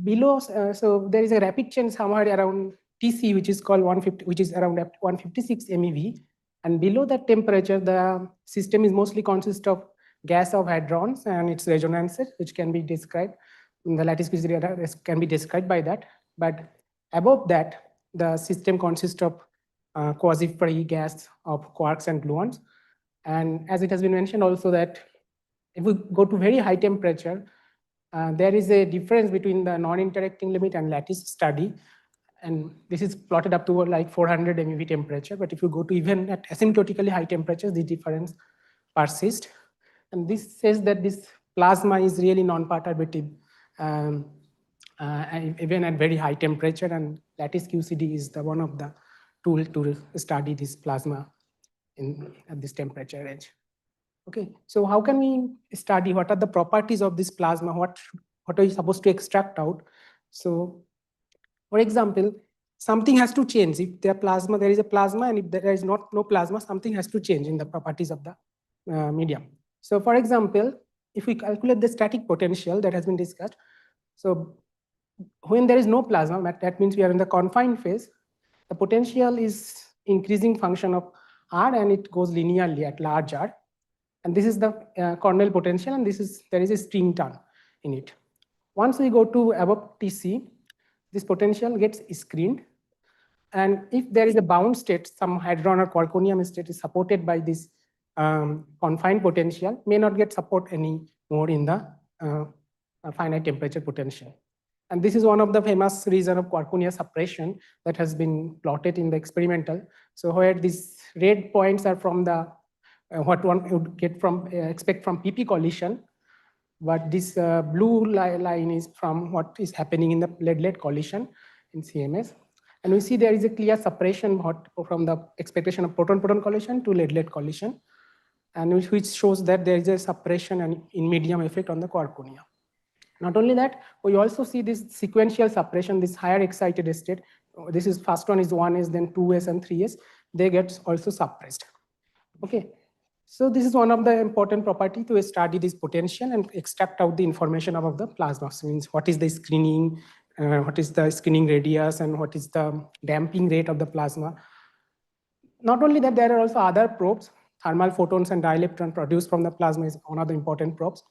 Speaker 6: below, so there is a rapid change somewhere around TC, which is called 150, which is around 156 MeV. And below that temperature, the system is mostly consists of gas of hadrons and its resonances, which can be described in the lattice QCD can be described by that. But above that, the system consists of quasi-free gas of quarks and gluons. And as it has been mentioned also that if we go to very high temperature, there is a difference between the non-interacting limit and lattice study. And this is plotted up to like 400 MeV temperature. But if you go to even at asymptotically high temperatures, the difference persists. And this says that this plasma is really non-perturbative even at very high temperature, and lattice QCD is one of the tools to study this plasma at this temperature range. Okay, so how can we study what are the properties of this plasma? What are you supposed to extract out? So, for example, something has to change. If there is a plasma, and if there is no plasma, something has to change in the properties of the medium. So, for example, if we calculate the static potential that has been discussed, so when there is no plasma, that means we are in the confined phase, the potential is increasing function of R, and it goes linearly at large R. And this is the Cornell potential, and there is a string term in it. Once we go to above TC, this potential gets screened. And if there is a bound state, some hadron or Quarkonia state is supported by this confined potential, may not get support anymore in the finite temperature potential. And this is one of the famous reason of Quarkonia suppression that has been plotted in the experimental. So where these red points are from the what one would get from expect from PP collision, but this blue line is from what is happening in the lead-lead collision in CMS. And we see there is a clear suppression from the expectation of proton-proton collision to lead-lead collision, and which shows that there is a suppression and in medium effect on the Quarkonia. Not only that, we also see this sequential suppression, this higher excited state. This is first one is 1s, then 2s and 3s. They get also suppressed. Okay. So this is one of the important property to study this potential and extract out the information about the plasma. So means what is the screening, what is the screening radius, and what is the damping rate of the plasma. Not only that, there are also other probes. Thermal photons and dielectron produced from the plasma is one of the important probes.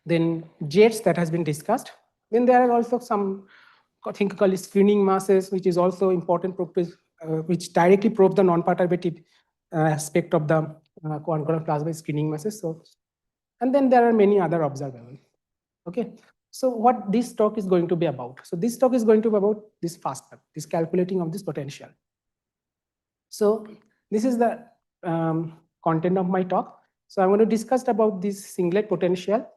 Speaker 6: Then jets that has been discussed. Then there are also some thing called screening masses, which is also important probe, which directly probe the non-perturbative aspect of the Quark-Gluon plasma screening masses. So, and then there are many other observables. Okay. So what this talk is going to be about? So this talk is going to be about this first step, this calculating of this potential. So this is the content of my talk. So I'm going to discuss about this singlet potential.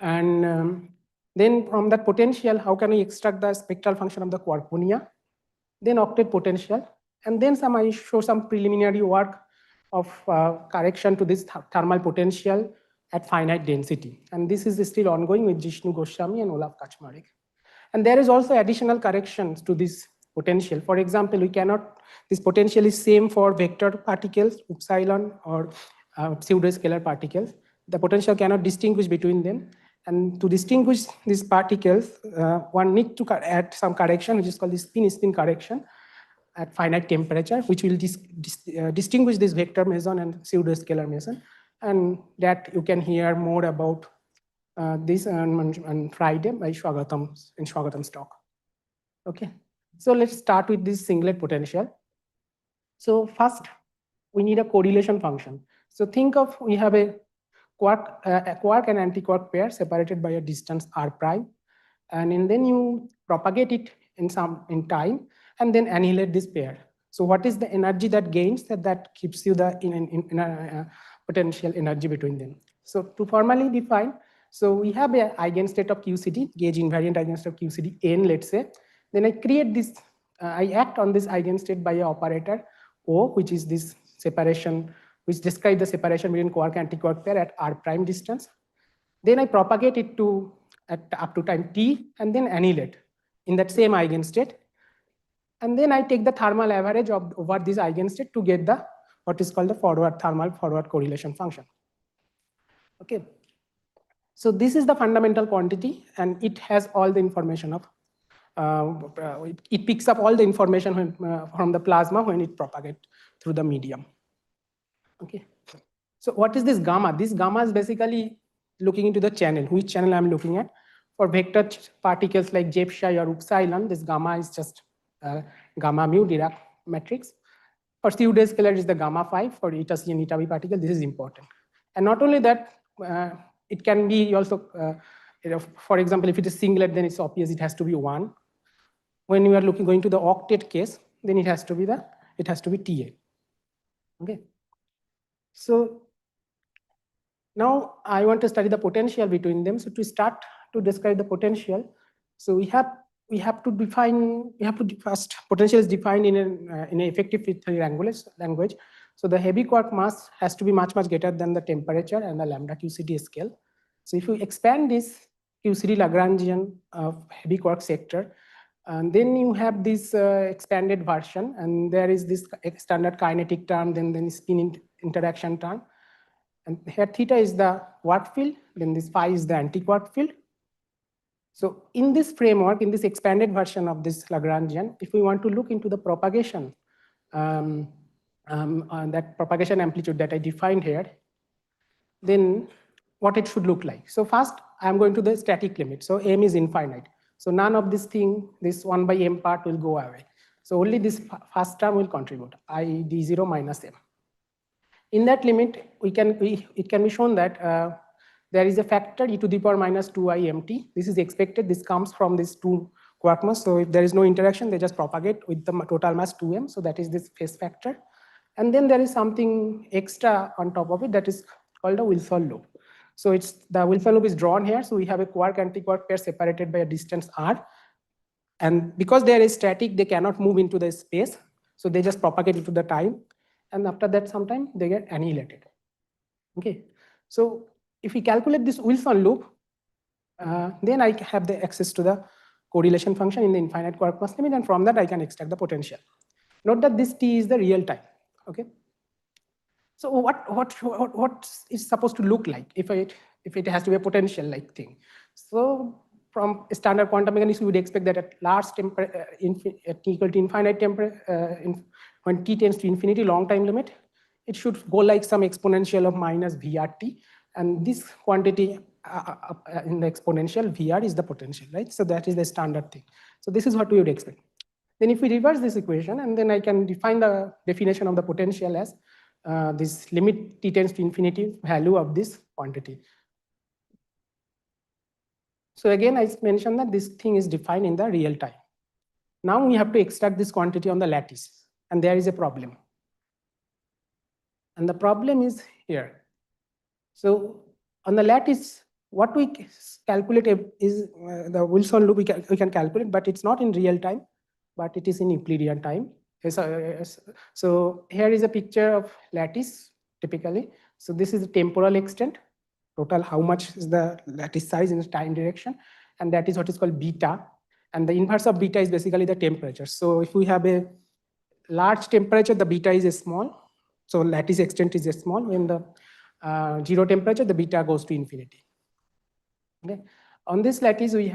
Speaker 6: And then from that potential, how can we extract the spectral function of the Quarkonia? Then octet potential. And then I show some preliminary work of correction to this thermal potential at finite density. And this is still ongoing with Jishnu Goswami and Olaf Kaczmarek. And there is also additional corrections to this potential. For example, this potential is same for vector particles, epsilon, or pseudoscalar particles. The potential cannot distinguish between them. And to distinguish these particles, one needs to add some correction, which is called the spin-spin correction at finite temperature, which will distinguish this vector meson and pseudoscalar meson. And that you can hear more about this on Friday by Swagatam's talk. Okay, so let's start with this singlet potential. So first, we need a correlation function. So think of, we have a quark and anti-quark pair separated by a distance r prime, and then you propagate it in time, and then annihilate this pair. So what is the energy that gains that gives you the potential energy between them? So to formally define, so we have an eigenstate of QCD, gauge invariant eigenstate of QCD n, let's say. Then I create this, I act on this eigenstate by an operator O, which is this separation, which describes the separation between quark and anti-quark pair at r prime distance. Then I propagate it up to time t, and then annihilate in that same eigenstate. And then I take the thermal average over this eigenstate to get the what is called the thermal forward correlation function. Okay. So this is the fundamental quantity, and it has all the information of it picks up all the information from the plasma when it propagates through the medium. Okay. So what is this gamma? This gamma is basically looking into the channel, which channel I'm looking at. For vector particles like J psi or epsilon, this gamma is just gamma mu Dirac matrix. For pseudoscalar is the gamma 5. For eta C and eta B particle, this is important. And not only that, it can be also, for example, if it is singlet, then it's obvious it has to be 1. When you are going to the octet case, then it has to be TA. Okay. So now I want to study the potential between them. So to start to describe the potential, so we have to first potential is defined in an effective field theory language. So the heavy quark mass has to be much greater than the temperature and the lambda QCD scale. So if you expand this QCD Lagrangian of heavy quark sector, and then you have this expanded version, and there is this standard kinetic term, then spin interaction term. And here theta is the quark field, then this phi is the anti-quark field. So in this framework, in this expanded version of this Lagrangian, if we want to look into the propagation, that propagation amplitude that I defined here, then what it should look like. So first, I'm going to the static limit. So m is infinite. So none of this 1 by m part will go away. So only this first term will contribute, I d0 minus m. In that limit, it can be shown that there is a factor e to the power minus 2i mt. This is expected. This comes from these two quark mass. So if there is no interaction, they just propagate with the total mass 2m. So that is this phase factor. And then there is something extra on top of it that is called a Wilson loop. So the Wilson loop is drawn here. So we have a quark anti-quark pair separated by a distance r. And because they are static, they cannot move into the space. So they just propagate into the time. And after that, sometime they get annihilated. Okay. So if we calculate this Wilson loop, then I have the access to the correlation function in the infinite quark mass limit, and from that I can extract the potential. Note that this t is the real time. Okay. So what is supposed to look like if it has to be a potential like thing? So from standard quantum mechanics, we would expect that at large temperature, at t equal to infinite temperature, when t tends to infinity, long time limit, it should go like some exponential of minus VRT, and this quantity in the exponential VR is the potential, right? So that is the standard thing. So this is what we would expect. Then if we reverse this equation, and then I can define the definition of the potential as this limit t tends to infinity value of this quantity. So again, I mentioned that this thing is defined in the real time. Now we have to extract this quantity on the lattice, and there is a problem. And the problem is here. So on the lattice, what we calculate is the Wilson loop we can calculate, but it's not in real time, but it is in Euclidean time. So here is a picture of lattice typically. So this is the temporal extent, total how much is the lattice size in the time direction, and that is what is called beta. And the inverse of beta is basically the temperature. So if we have a large temperature, the beta is small. So lattice extent is small. When the zero temperature, the beta goes to infinity. Okay. On this lattice, we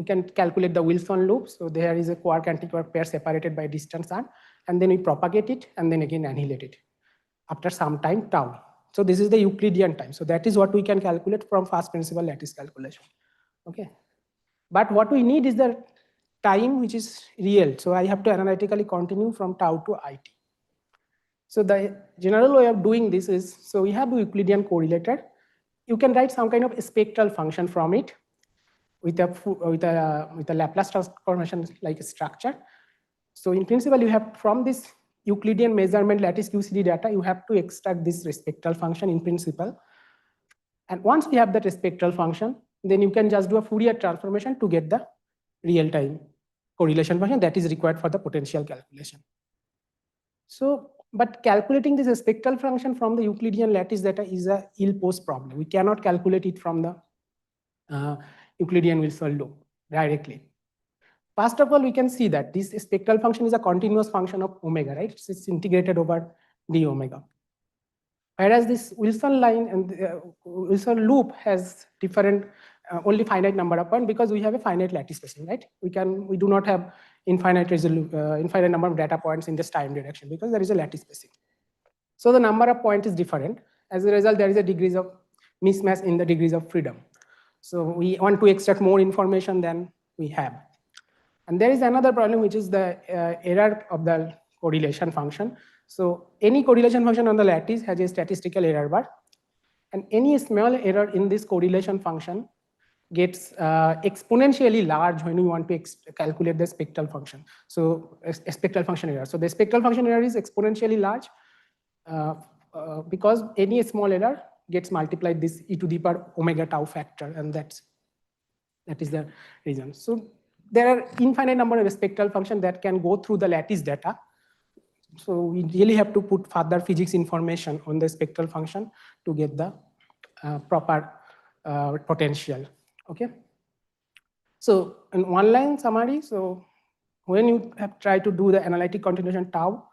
Speaker 6: can calculate the Wilson loop. So there is a quark-antiquark pair separated by distance r, and then we propagate it and then again annihilate it after some time tau. So this is the Euclidean time. So that is what we can calculate from first principle lattice calculation. Okay. But what we need is the time which is real. So I have to analytically continue from tau to it. So the general way of doing this is, so we have a Euclidean correlator. You can write some kind of a spectral function from it with a Laplace transformation like a structure. So in principle, you have from this Euclidean measurement lattice QCD data, you have to extract this spectral function in principle. And once we have that spectral function, then you can just do a Fourier transformation to get the real-time correlation function that is required for the potential calculation. So, but calculating this spectral function from the Euclidean lattice data is a ill-posed problem. We cannot calculate it from the Euclidean Wilson loop directly. First of all, we can see that this spectral function is a continuous function of omega, right? It's integrated over d omega. Whereas this Wilson line and Wilson loop has different only finite number of points because we have a finite lattice spacing, right? We do not have infinite number of data points in this time direction because there is a lattice spacing. So the number of points is different. As a result, there is a degrees of mismatch in the degrees of freedom. So we want to extract more information than we have. And there is another problem, which is the error of the correlation function. So any correlation function on the lattice has a statistical error bar. And any small error in this correlation function gets exponentially large when we want to calculate the spectral function. So a spectral function error. So the spectral function error is exponentially large because any small error gets multiplied this e to the power omega tau factor, and that is the reason. So there are infinite number of spectral functions that can go through the lattice data. So we really have to put further physics information on the spectral function to get the proper potential. Okay. So in one line summary, so when you have tried to do the analytic continuation tau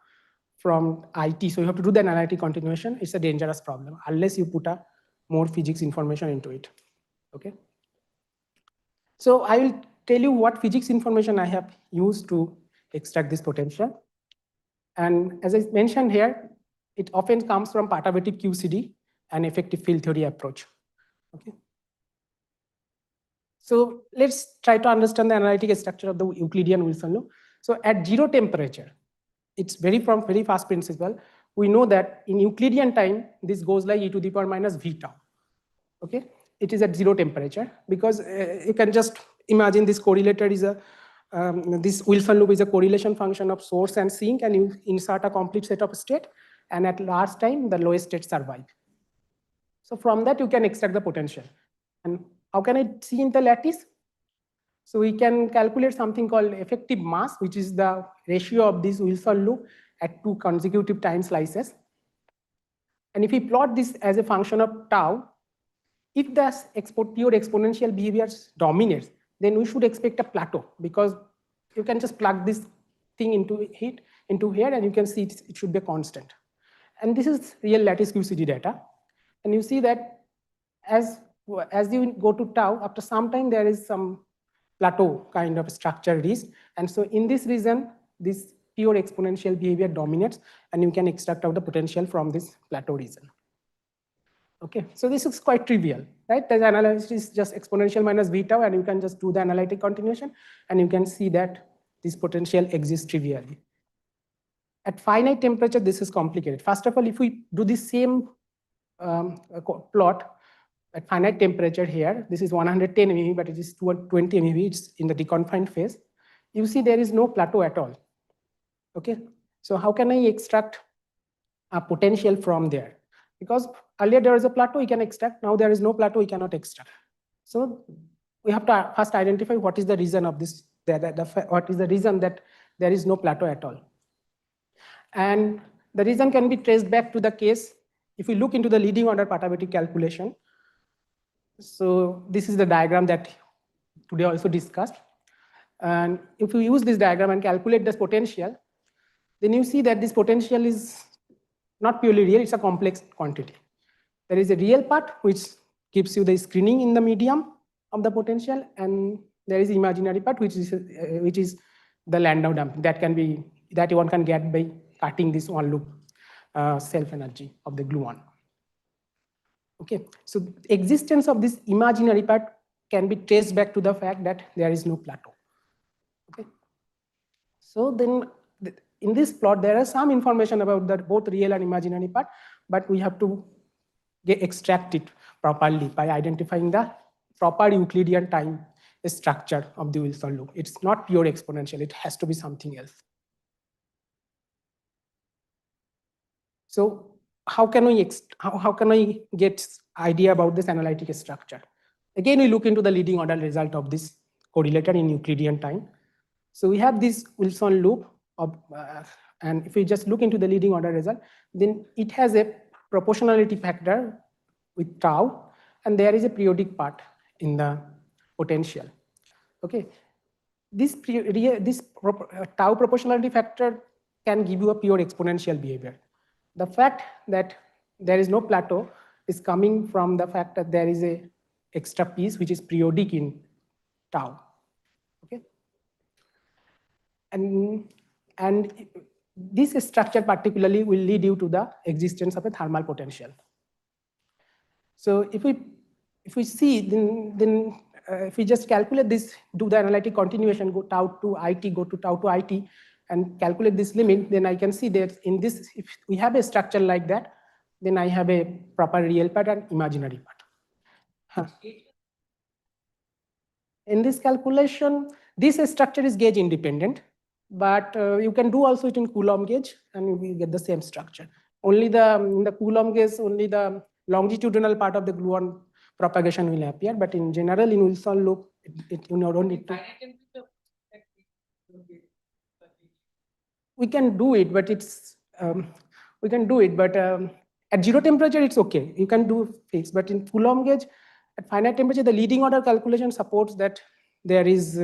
Speaker 6: from IT, so you have to do the analytic continuation, it's a dangerous problem unless you put more physics information into it. Okay. So I will tell you what physics information I have used to extract this potential. And as I mentioned here, it often comes from perturbative QCD and effective field theory approach. Okay. So let's try to understand the analytic structure of the Euclidean Wilson loop. So at zero temperature, it's from very fast principle. We know that in Euclidean time, this goes like e to the power minus v tau. Okay, it is at zero temperature because you can just imagine this correlator is this Wilson loop is a correlation function of source and sink, and you insert a complete set of state, and at last time the lowest state survive. So from that you can extract the potential. And how can I see in the lattice? So we can calculate something called effective mass, which is the ratio of this Wilson loop at 2 consecutive time slices. And if we plot this as a function of tau, if the pure exponential behavior dominates, then we should expect a plateau because you can just plug this thing into here and you can see it should be a constant. And this is real lattice QCD data. And you see that as you go to tau, after some time, there is some plateau kind of structure reached. And so in this region, this pure exponential behavior dominates, and you can extract out the potential from this plateau region. Okay, so this is quite trivial, right? The analysis is just exponential minus v tau, and you can just do the analytic continuation, and you can see that this potential exists trivially. At finite temperature, this is complicated. First of all, if we do the same plot at finite temperature here, this is 110 MeV, but it is 220 MeV, it's in the deconfined phase. You see there is no plateau at all. Okay, so how can I extract a potential from there? Because earlier there was a plateau, we can extract. Now there is no plateau, we cannot extract. So we have to first identify what is the reason of this, what is the reason that there is no plateau at all. And the reason can be traced back to the case, if we look into the leading order perturbative calculation. So this is the diagram that today also discussed. And if we use this diagram and calculate this potential, then you see that this potential is not purely real, it's a complex quantity. There is a real part which gives you the screening in the medium of the potential, and there is imaginary part which is the Landau damping that one can get by cutting this one loop self energy of the gluon. Okay, so existence of this imaginary part can be traced back to the fact that there is no plateau. Okay, so then in this plot there is some information about the both real and imaginary part, but we have to extract it properly by identifying the proper Euclidean time structure of the Wilson loop. It's not pure exponential, it has to be something else. So how can I get idea about this analytic structure? Again, we look into the leading order result of this correlator in Euclidean time. So we have this Wilson loop of, and if we just look into the leading order result, then it has a proportionality factor with tau, and there is a periodic part in the potential. Okay, this tau proportionality factor can give you a pure exponential behavior. The fact that there is no plateau is coming from the fact that there is a extra piece which is periodic in tau. Okay, and this structure particularly will lead you to the existence of a thermal potential. So if we see, then if we just calculate this, do the analytic continuation, go tau to IT, go to tau to IT, and calculate this limit, then I can see that in this, if we have a structure like that, then I have a proper real part and imaginary part. In this calculation, this structure is gauge independent, but you can do also it in Coulomb gauge, and we get the same structure. Only in the Coulomb gauge, only the longitudinal part of the gluon propagation will appear, but in general, in Wilson loop, you don't need to. We can do it, but it's at zero temperature it's okay. You can do fixed, but in Coulomb gauge at finite temperature, the leading order calculation supports that there is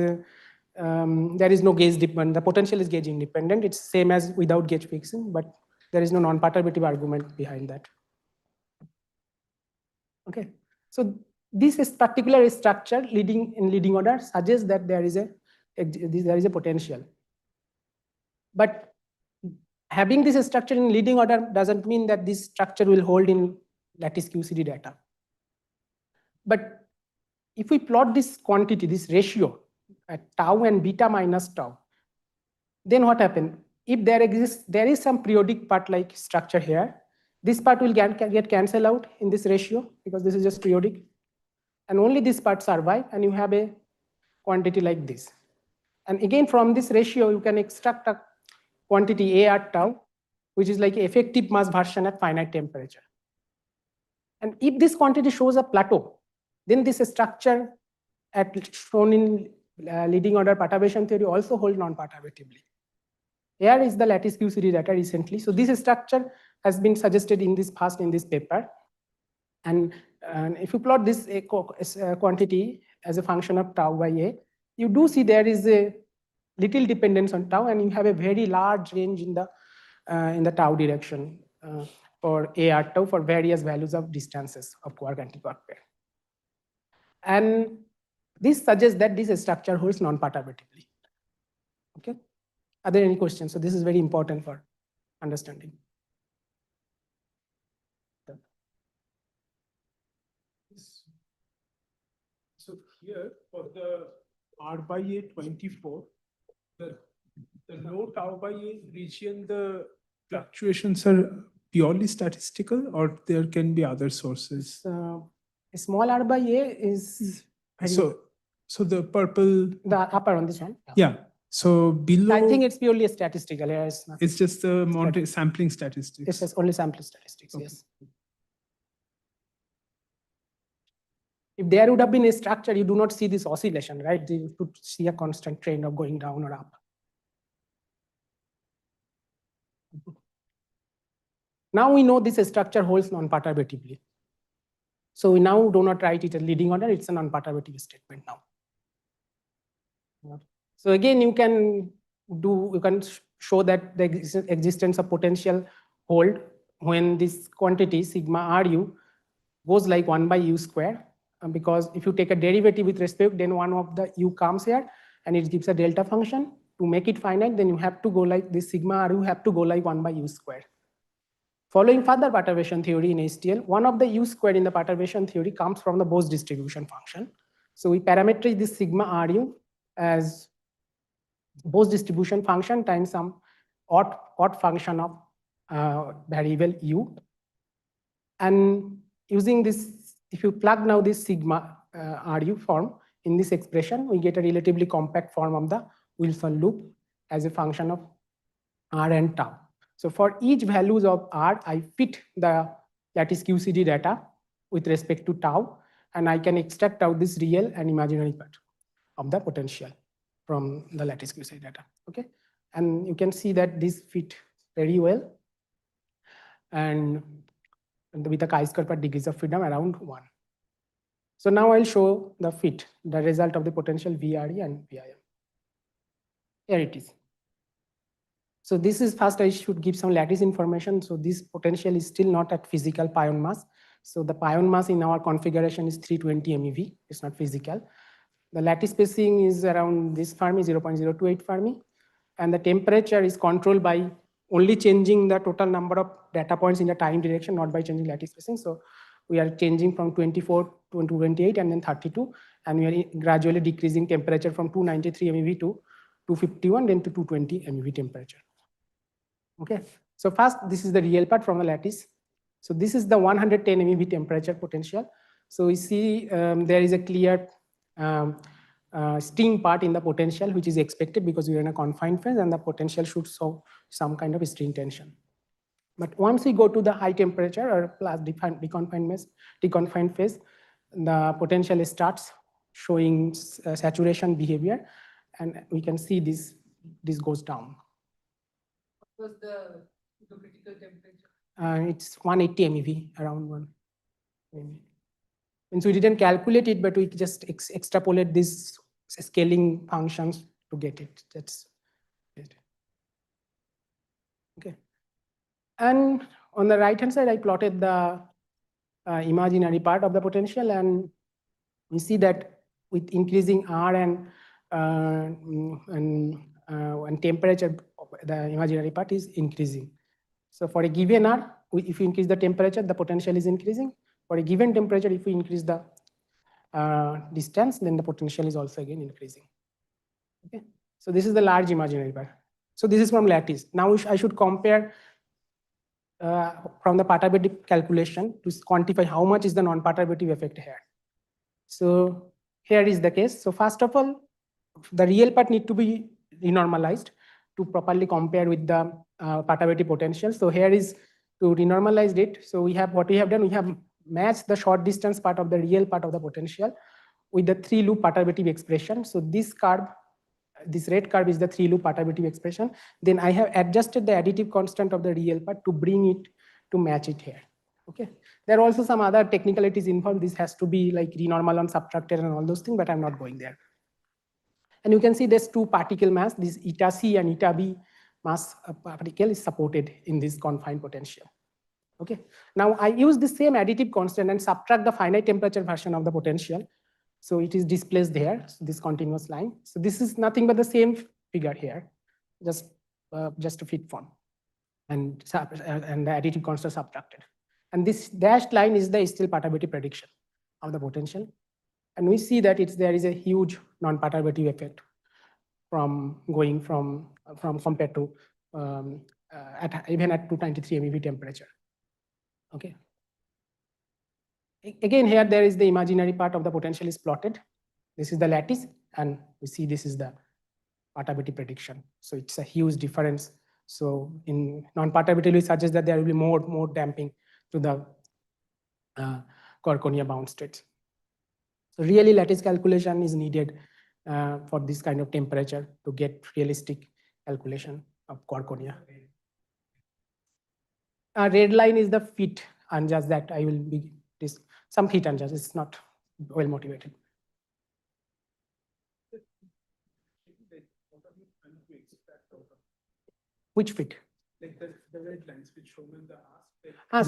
Speaker 6: no gauge dependent. The potential is gauge independent. It's same as without gauge fixing, but there is no non-perturbative argument behind that. Okay, so this is particular structure in leading order suggests that there is a potential. But having this structure in leading order doesn't mean that this structure will hold in lattice QCD data. But if we plot this quantity, this ratio at tau and beta minus tau, then what happens? If there is some periodic part like structure here, this part will get cancelled out in this ratio because this is just periodic, and only this part survive, and you have a quantity like this. And again, from this ratio, you can extract a quantity A at tau, which is like effective mass version at finite temperature. And if this quantity shows a plateau, then this structure shown in leading order perturbation theory also hold non-perturbatively. Here is the lattice QCD data recently. So this structure has been suggested in this paper. And if you plot this quantity as a function of tau by A, you do see there is a little dependence on tau, and you have a very large range in the tau direction. for AR tau for various values of distances of quark antiquark pair. And this suggests that this structure holds non-perturbatively. Okay. Are there any questions? So this is very important for understanding.
Speaker 8: So here for the R by A 24, the low tau by A region, the fluctuations are purely statistical, or there can be other sources?
Speaker 6: A small R by A is
Speaker 8: so the purple,
Speaker 6: the upper on this one.
Speaker 8: yeah. So below,
Speaker 6: I think it's purely statistical.
Speaker 8: it's just the sampling statistics.
Speaker 6: It's just only sample statistics.
Speaker 8: Okay.
Speaker 6: Yes. If there would have been a structure, you do not see this oscillation, right? You could see a constant trend of going down or up. Now we know this structure holds non-perturbatively. So we now do not write it as leading order, it's a non-perturbative statement now. So again, you can show that the existence of potential hold when this quantity sigma Ru goes like 1 by u square, because if you take a derivative with respect, then one of the u comes here and it gives a delta function. To make it finite, then you have to go like this sigma Ru have to go like 1 by u square. Following further perturbation theory in HTL, one of the u square in the perturbation theory comes from the Bose distribution function. So we parameterize this sigma Ru as Bose distribution function times some odd function of variable u. And using this, if you plug now this sigma Ru form in this expression, we get a relatively compact form of the Wilson loop as a function of R and tau. So for each values of R, I fit the lattice QCD data with respect to tau, and I can extract out this real and imaginary part of the potential from the lattice QCD data. Okay, and you can see that this fit very well, and with a chi-square per degrees of freedom around 1. So now I'll show the fit, the result of the potential VRE and VIM. Here it is. So this is first I should give some lattice information. So this potential is still not at physical pion mass. So the pion mass in our configuration is 320 MeV. It's not physical. The lattice spacing is around this Fermi, 0.028 Fermi. And the temperature is controlled by only changing the total number of data points in the time direction, not by changing lattice spacing. So we are changing from 24 to 28 and then 32. And we are gradually decreasing temperature from 293 MeV to 251, then to 220 MeV temperature. Okay, so first, this is the real part from the lattice. So this is the 110 MeV temperature potential. So we see there is a clear sting part in the potential, which is expected because we are in a confined phase and the potential should show some kind of string tension. But once we go to the high temperature or plus deconfined phase, the potential starts showing saturation behavior, and we can see this goes down.
Speaker 3: What was the critical temperature?
Speaker 6: It's 180 MeV, around 1 MeV. And so we didn't calculate it, but we just extrapolate these scaling functions to get it. That's it. Okay. And on the right-hand side, I plotted the imaginary part of the potential, and we see that with increasing R and temperature, the imaginary part is increasing. So for a given R, if you increase the temperature, the potential is increasing. For a given temperature, if we increase the distance, then the potential is also again increasing. Okay, so this is the large imaginary part. So this is from lattice. Now I should compare from the perturbative calculation to quantify how much is the non-perturbative effect here. So here is the case. So first of all, the real part need to be renormalized to properly compare with the perturbative potential. So here is to renormalize it. So we have what we have done. We have matched the short distance part of the real part of the potential with the 3-loop perturbative expression. So this curve, this red curve is the 3-loop perturbative expression. Then I have adjusted the additive constant of the real part to bring it to match it here. Okay. There are also some other technicalities involved. This has to be like renormal subtracted and all those things, but I'm not going there. And you can see there's 2 particle mass, this eta C and eta B mass particle is supported in this confined potential. Okay. Now I use the same additive constant and subtract the finite temperature version of the potential. So it is displaced there, so this continuous line. So this is nothing but the same figure here, just a fit form, and the additive constant subtracted. And this dashed line is the still perturbative prediction of the potential. And we see that there is a huge non-perturbative effect from going from compared to even at 293 MeV temperature. Okay. Again, here there is the imaginary part of the potential is plotted. This is the lattice, and we see this is the perturbative prediction. So it's a huge difference. So in non-perturbative, we suggest that there will be more damping to the Quarkonia bound states. So really lattice calculation is needed for this kind of temperature to get realistic calculation of Quarkonia. Red line is the fit unjust that I will be some fit unjust. It's not well motivated. Which fit?
Speaker 8: Like the red lines which show in the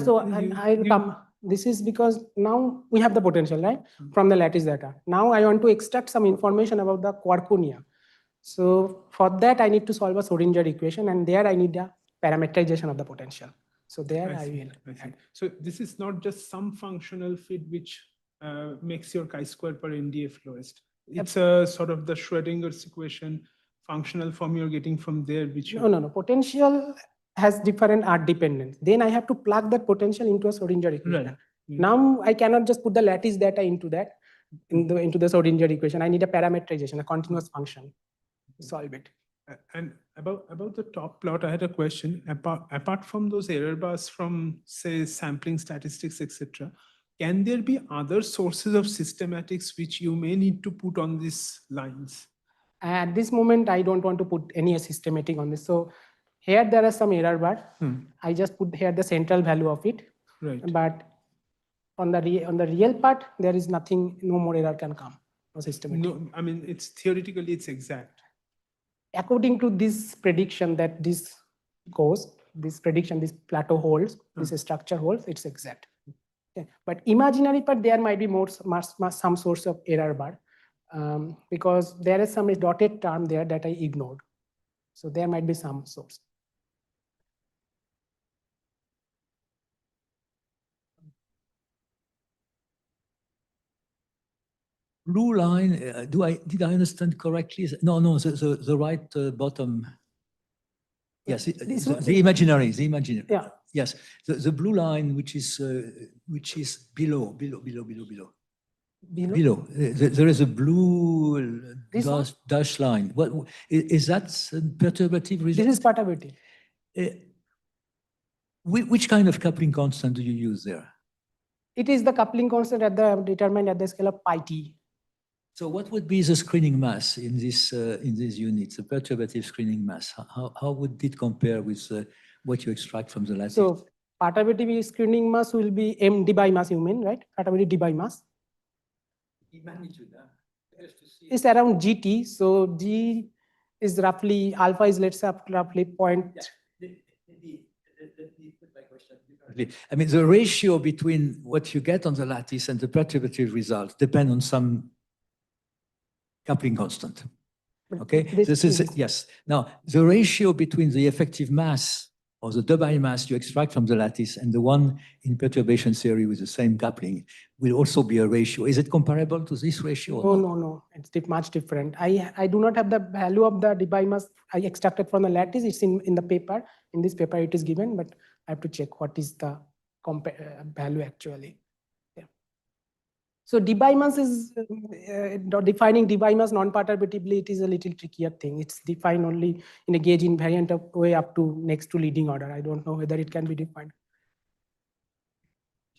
Speaker 6: So this is because now we have the potential, right, from the lattice data. Now I want to extract some information about the Quarkonia. So for that, I need to solve a Schrodinger equation, and there I need a parameterization of the potential. So there I will.
Speaker 8: So this is not just some functional fit which makes your chi-square per NDF lowest. It's a sort of the Schrodinger's equation functional form you're getting from there, which
Speaker 6: no. Potential has different art dependence. Then I have to plug that potential into a Schrodinger equation. Right. Now I cannot just put the lattice data into that into the Schrodinger equation. I need a parameterization, a continuous function to solve it.
Speaker 8: And about the top plot, I had a question. Apart from those error bars from, say, sampling statistics, etc., can there be other sources of systematics which you may need to put on these lines?
Speaker 6: At this moment, I don't want to put any systematic on this. So here there are some error bar. I just put here the central value of it.
Speaker 8: Right.
Speaker 6: But on the real part, there is nothing. No more error can come. No systematic.
Speaker 8: No, I mean it's theoretically it's exact.
Speaker 6: According to this prediction that this goes, this prediction, this plateau holds, this structure holds, it's exact. Okay. But imaginary part, there might be some source of error bar because there is some dotted term there that I ignored. So there might be some source.
Speaker 5: Blue line, did I understand correctly? No, the right bottom. Yes, the imaginary.
Speaker 6: Yeah.
Speaker 5: Yes, the blue line, which is below. There is a blue dash line. What is that? Perturbative result?
Speaker 6: This is perturbative.
Speaker 5: Which kind of coupling constant do you use there?
Speaker 6: It is the coupling constant determined at the scale of pi t.
Speaker 5: So what would be the screening mass in this unit, the perturbative screening mass? How would it compare with what you extract from the lattice?
Speaker 6: So perturbative screening mass will be m d by mass, you mean, right? Perturbative d by mass.
Speaker 5: Magnitude,
Speaker 6: it's around gt. So g is roughly, alpha is, let's say, roughly point.
Speaker 5: Yeah. Let me put my question differently. I mean, the ratio between what you get on the lattice and the perturbative result depend on some coupling constant. Okay, this is yes. Now, the ratio between the effective mass or the double mass you extract from the lattice and the one in perturbation theory with the same coupling will also be a ratio. Is it comparable to this ratio?
Speaker 6: No. It's much different. I do not have the value of the debye mass I extracted from the lattice. It's in the paper. In this paper, it is given, but I have to check what is the value actually. Yeah. So debye mass is defining debye mass non-perturbatively. It is a little trickier thing. It's defined only in a gauge invariant way up to next to leading order. I don't know whether it can be defined.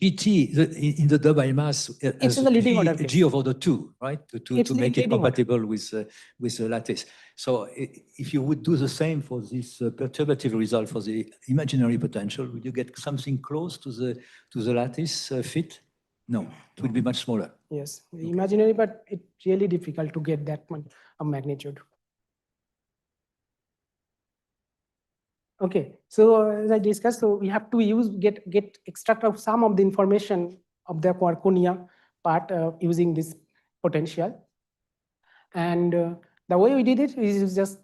Speaker 5: GT in the double mass
Speaker 6: it's in the leading order
Speaker 5: G over the 2, right? To make it compatible
Speaker 6: order.
Speaker 5: with the lattice. So if you would do the same for this perturbative result for the imaginary potential, would you get something close to the lattice fit? No, it would be much smaller.
Speaker 6: Yes, imaginary, but it's really difficult to get that much of magnitude. Okay, so as I discussed, so we have to get extract of some of the information of the Quarkonia part using this potential. And the way we did it is just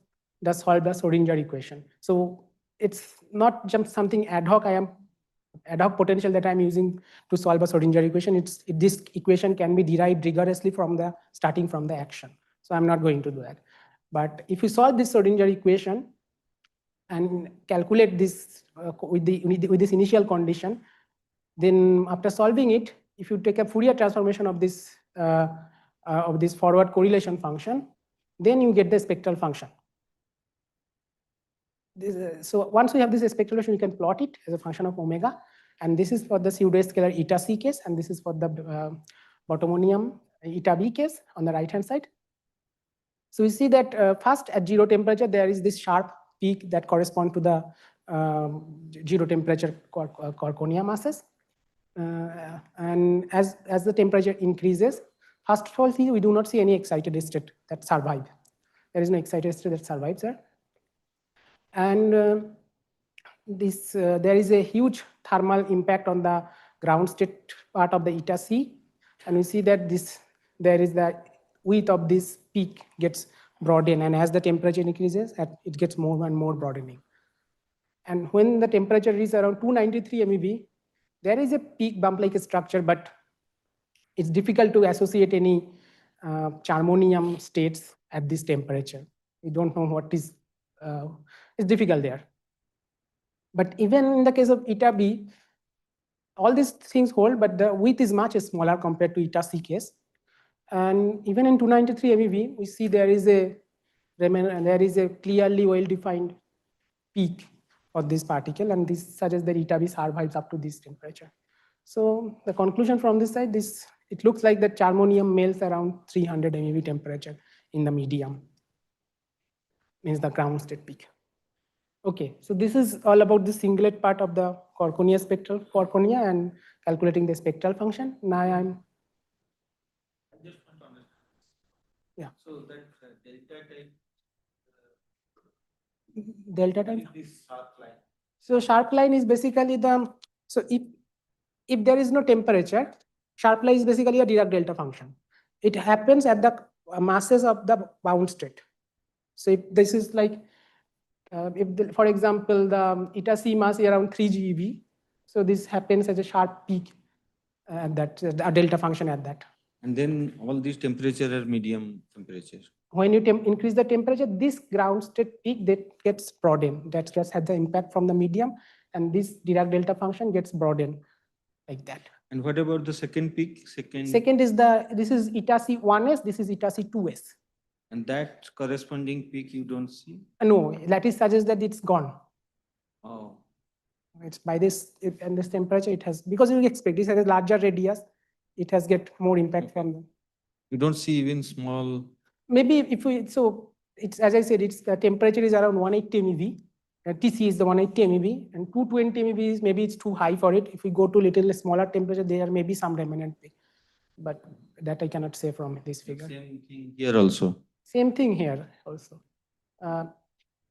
Speaker 6: solve the Schrodinger equation. So it's not just something ad hoc. Ad hoc potential that I'm using to solve a Schrodinger equation. This equation can be derived rigorously starting from the action. So I'm not going to do that. But if you solve this Schrodinger equation and calculate this with this initial condition, then after solving it, if you take a Fourier transformation of this forward correlation function, then you get the spectral function. So once we have this spectral function, you can plot it as a function of omega, and this is for the pseudoscalar eta c case, and this is for the bottomonium eta b case on the right hand side. So we see that first at 0 temperature there is this sharp peak that correspond to the 0 temperature Quarkonia masses, and as the temperature increases, first of all, we do not see any excited state that survive. There is no excited state that survives there. And there is a huge thermal impact on the ground state part of the eta c, and we see that there is the width of this peak gets broadened, and as the temperature increases, it gets more and more broadening. And when the temperature is around 293 MeV, there is a peak bump-like structure, but it's difficult to associate any charmonium states at this temperature. We don't know what is. It's difficult there. But even in the case of eta b, all these things hold, but the width is much smaller compared to eta c case. And even in 293 MeV, we see there is a clearly well-defined peak of this particle, and this suggests that eta b survives up to this temperature. So the conclusion from this side, it looks like the charmonium melts around 300 MeV temperature in the medium, means the ground state peak. Okay, so this is all about the singlet part of the Quarkonia and calculating the spectral function. Now I
Speaker 9: just want to understand.
Speaker 6: Yeah.
Speaker 9: So that delta type.
Speaker 6: Delta type.
Speaker 9: This sharp line.
Speaker 6: So sharp line is basically if there is no temperature, sharp line is basically a Dirac delta function. It happens at the masses of the bound state. So if this is like, for example, the eta c mass is around 3 GeV, so this happens as a sharp peak at that, a delta function at that.
Speaker 9: And then all these temperature are medium temperature.
Speaker 6: When you increase the temperature, this ground state peak that gets broadened. That just has the impact from the medium, and this Dirac delta function gets broadened like that.
Speaker 9: And what about the second peak?
Speaker 6: Second is this is eta c1s, this is eta c2s.
Speaker 9: And that corresponding peak you don't see?
Speaker 6: No, that is suggests that it's gone.
Speaker 9: Oh.
Speaker 6: It's by this, and this temperature it has, because you expect this has a larger radius, it has get more impact from them.
Speaker 9: You don't see even small.
Speaker 6: Maybe if we, so it's, as I said, it's the temperature is around 180 MeV. TC is the 180 MeV, and 220 MeV is maybe it's too high for it. If we go to little smaller temperature, there may be some remnant peak, but that I cannot say from this figure.
Speaker 9: Same thing here also.
Speaker 6: Same thing here also.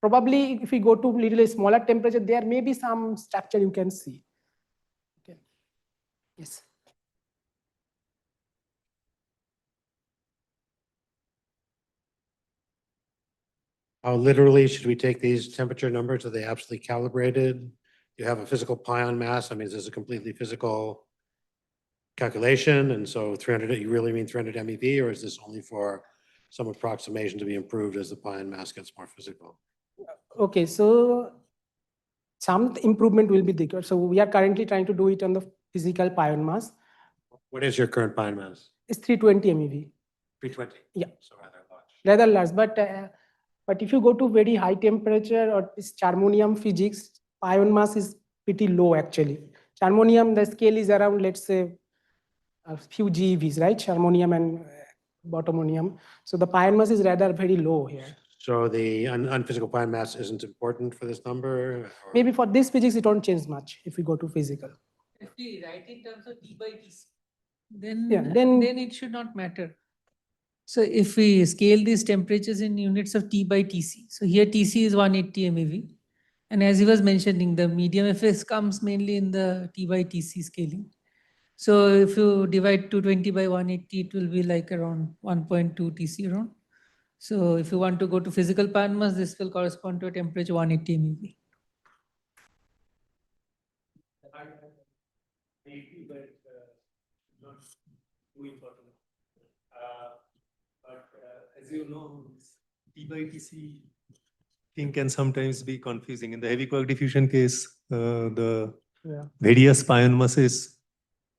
Speaker 6: Probably if we go to little smaller temperature, there may be some structure you can see. Okay. Yes.
Speaker 10: How literally should we take these temperature numbers? Are they absolutely calibrated? You have a physical pion mass. I mean, is this a completely physical calculation? And so 300, you really mean 300 MeV, or is this only for some approximation to be improved as the pion mass gets more physical?
Speaker 6: Okay, so some improvement will be there. So we are currently trying to do it on the physical pion mass.
Speaker 10: What is your current pion mass?
Speaker 6: It's 320 MeV.
Speaker 10: 320?
Speaker 6: Yeah.
Speaker 10: So rather large.
Speaker 6: Rather large, but if you go to very high temperature or this charmonium physics, pion mass is pretty low actually. Charmonium, the scale is around, let's say, a few GeVs, right? Charmonium and bottomonium. So the pion mass is rather very low here.
Speaker 10: So the unphysical pion mass isn't important for this number? Or?
Speaker 6: Maybe for this physics, it won't change much if we go to physical.
Speaker 11: If we write in terms of T by T, then,
Speaker 6: Yeah,
Speaker 11: then it should not matter. So if we scale these temperatures in units of T by Tc, so here Tc is 180 MeV, And as he was mentioning, the medium effects comes mainly in the T by Tc scaling. So if you divide 220 by 180, it will be like around 1.2 Tc around. So if you want to go to physical pion mass, this will correspond to a temperature 180 MeV.
Speaker 7: Not too important. But as you know, T by Tc thing can sometimes be confusing. In the heavy quark diffusion case, the various pion masses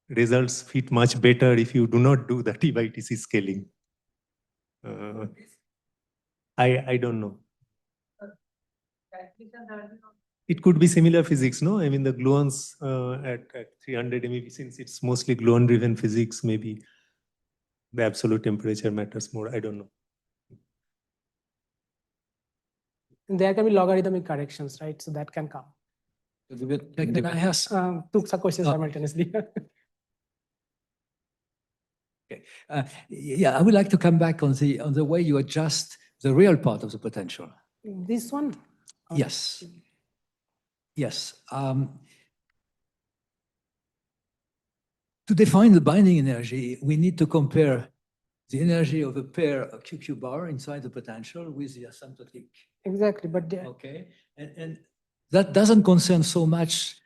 Speaker 7: results fit much better if you do not do the T by Tc scaling. I don't know. It could be similar physics, no? I mean, the gluons at 300 MeV, since it's mostly gluon-driven physics, maybe the absolute temperature matters more. I don't know.
Speaker 6: There can be logarithmic corrections, right? So that can come.
Speaker 5: Can I ask?
Speaker 6: Took some questions simultaneously.
Speaker 5: Okay. Yeah, I would like to come back on the way you adjust the real part of the potential.
Speaker 6: This one?
Speaker 5: Yes. Yes. To define the binding energy, we need to compare the energy of a pair of QQ bar inside the potential with the asymptotic.
Speaker 6: Exactly, but
Speaker 5: okay, and that doesn't concern so much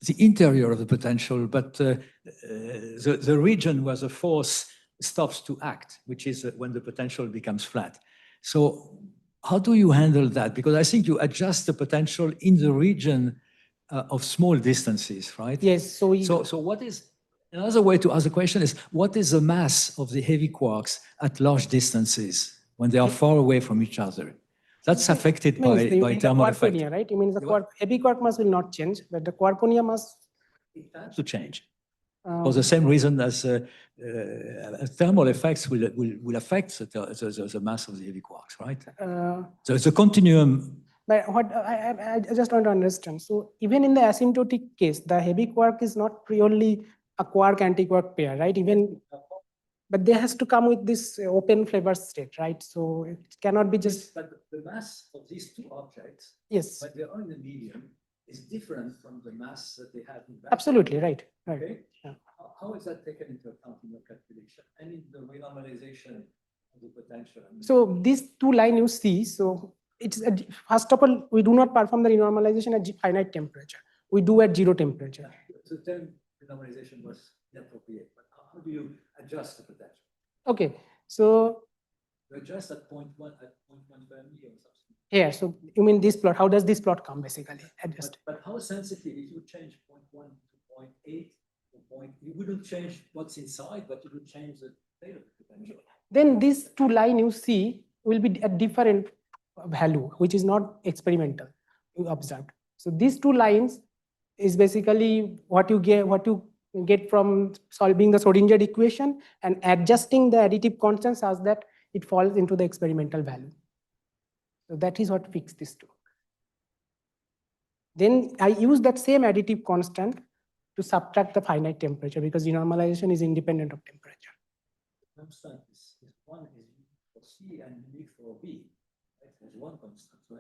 Speaker 5: the interior of the potential, but the region where the force stops to act, which is when the potential becomes flat. So how do you handle that? Because I think you adjust the potential in the region of small distances, right?
Speaker 6: Yes.
Speaker 5: So what is another way to ask the question is, what is the mass of the heavy quarks at large distances when they are far away from each other? That's affected by thermal effect.
Speaker 6: Quarkonia, right? You mean the heavy quark mass will not change, but the Quarkonia mass
Speaker 5: to change. For the same reason as thermal effects will affect the mass of the heavy quarks, right? So it's a continuum.
Speaker 6: But what I just want to understand. So even in the asymptotic case, the heavy quark is not purely a quark-anti-quark pair, right? But they has to come with this open flavor state, right? So it cannot be just.
Speaker 5: But the mass of these two objects,
Speaker 6: yes,
Speaker 5: when they are in the medium, is different from the mass that they have in background.
Speaker 6: Absolutely, right. Right.
Speaker 5: Okay?
Speaker 6: Yeah.
Speaker 5: How is that taken into account in your calculation and in the renormalization of the potential?
Speaker 6: So these two lines you see, so it's first of all, we do not perform the renormalization at finite temperature. We do at 0 temperature.
Speaker 5: So the term renormalization was inappropriate, but how do you adjust the potential?
Speaker 6: Okay, so
Speaker 5: you adjust at 0.1 at 0.1 Fermi or something.
Speaker 6: Yeah, so you mean this plot? How does this plot come basically?
Speaker 5: But how sensitive if you change 0.1 to 0.8 or you wouldn't change what's inside, but you would change the state of the potential.
Speaker 6: Then these two lines you see will be at different value, which is not experimental, you observed. So these two lines is basically what you get from solving the Schrodinger equation and adjusting the additive constant such that it falls into the experimental value. So that is what fixed this to. Then I use that same additive constant to subtract the finite temperature because denormalization is independent of temperature.
Speaker 5: Constant is one is for C and unique for B. Right? There's one constant, right?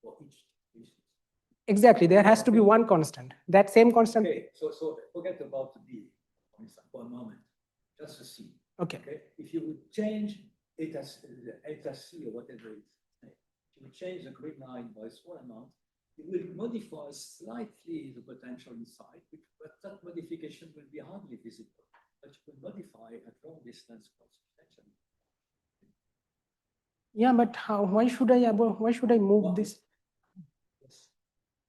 Speaker 5: For each species.
Speaker 6: Exactly, there has to be one constant. That same constant.
Speaker 5: Okay, so forget about the B for a moment. Just the C.
Speaker 6: Okay.
Speaker 5: If you would change eta C or whatever it is, if you change the grid line by a small amount, it will modify slightly the potential inside, but that modification will be hardly visible. But you can modify at long distance substantially.
Speaker 6: Yeah, but how? Why should I move this?
Speaker 5: Yes.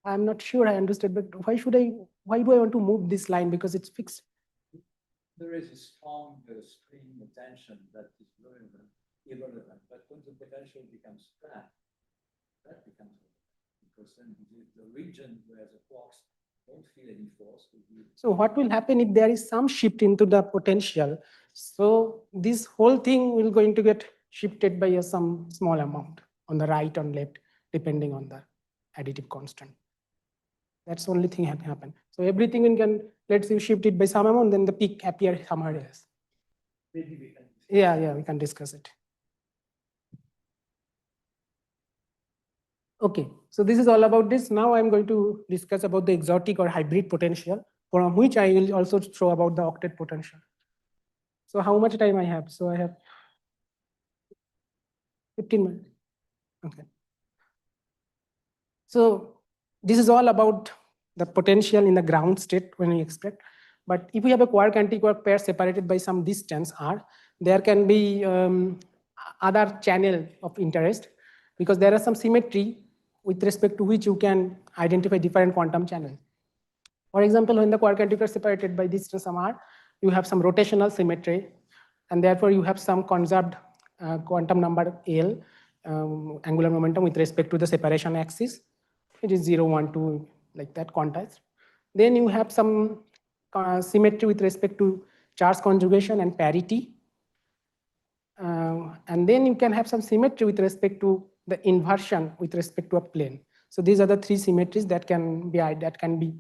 Speaker 6: I'm not sure I understood, but why do I want to move this line? Because it's fixed.
Speaker 5: There is a strong stream of tension that is irrelevant, but when the potential becomes flat, that becomes because then the region where the quarks don't feel any force will be.
Speaker 6: So what will happen if there is some shift into the potential? So this whole thing will going to get shifted by some small amount on the right or left, depending on the additive constant. That's the only thing that can happen. So everything can, let's say, shift it by some amount, then the peak appears somewhere else.
Speaker 5: Maybe we can.
Speaker 6: Yeah, we can discuss it. Okay. So this is all about this. Now I'm going to discuss about the exotic or hybrid potential, from which I will also show about the octet potential. So how much time I have? So I have 15 minutes. Okay. So this is all about the potential in the ground state when we expect. But if we have a quark-antiquark pair separated by some distance r, there can be other channel of interest, because there are some symmetry with respect to which you can identify different quantum channels. For example, when the quark-antiquark is separated by distance r, you have some rotational symmetry, and therefore you have some conserved quantum number L, angular momentum with respect to the separation axis. It is 0, 1, 2, like that quantized. Then you have some symmetry with respect to charge conjugation and parity. And then you can have some symmetry with respect to the inversion with respect to a plane. So these are the three symmetries that can be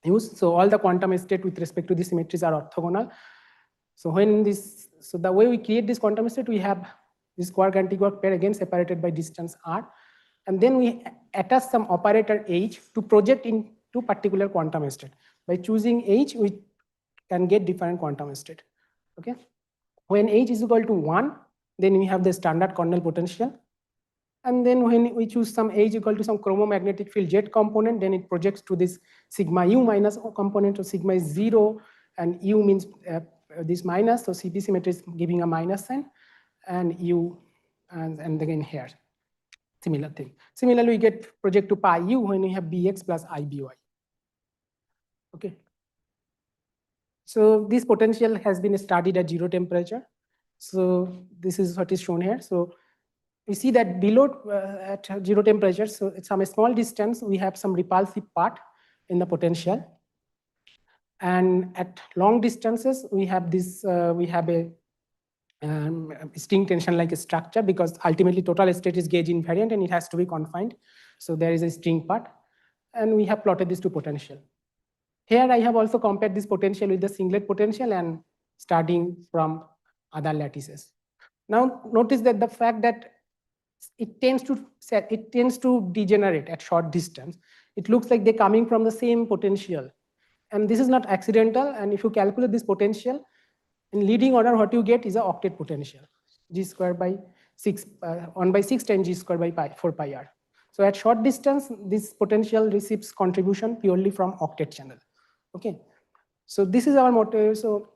Speaker 6: used. So all the quantum state with respect to these symmetries are orthogonal. So the way we create this quantum state, we have this quark-antiquark pair again separated by distance r, and then we attach some operator h to project into particular quantum state. By choosing h, we can get different quantum state. Okay. When h is equal to 1, then we have the standard Cornell potential. And then when we choose some h equal to some chromomagnetic field jet component, then it projects to this sigma u minus component, so sigma is 0, and u means this minus, so CP symmetry is giving a minus sign, and u, and again here, similar thing. Similarly, we get project to pi u when we have bx plus iby. Okay. So this potential has been studied at 0 temperature. So this is what is shown here. So we see that below at 0 temperature, so at some small distance, we have some repulsive part in the potential. And at long distances, we have this, we have a string tension like a structure, because ultimately total state is gauge invariant and it has to be confined. So there is a string part, and we have plotted these two potential. Here I have also compared this potential with the singlet potential and starting from other lattices. Now notice that the fact that it tends to degenerate at short distance. It looks like they're coming from the same potential. And this is not accidental. And if you calculate this potential, in leading order, what you get is an octet potential, g squared by 6, 1 by 6 times g squared by pi, 4 pi r. So at short distance, this potential receives contribution purely from octet channel. Okay. So this is our motive. So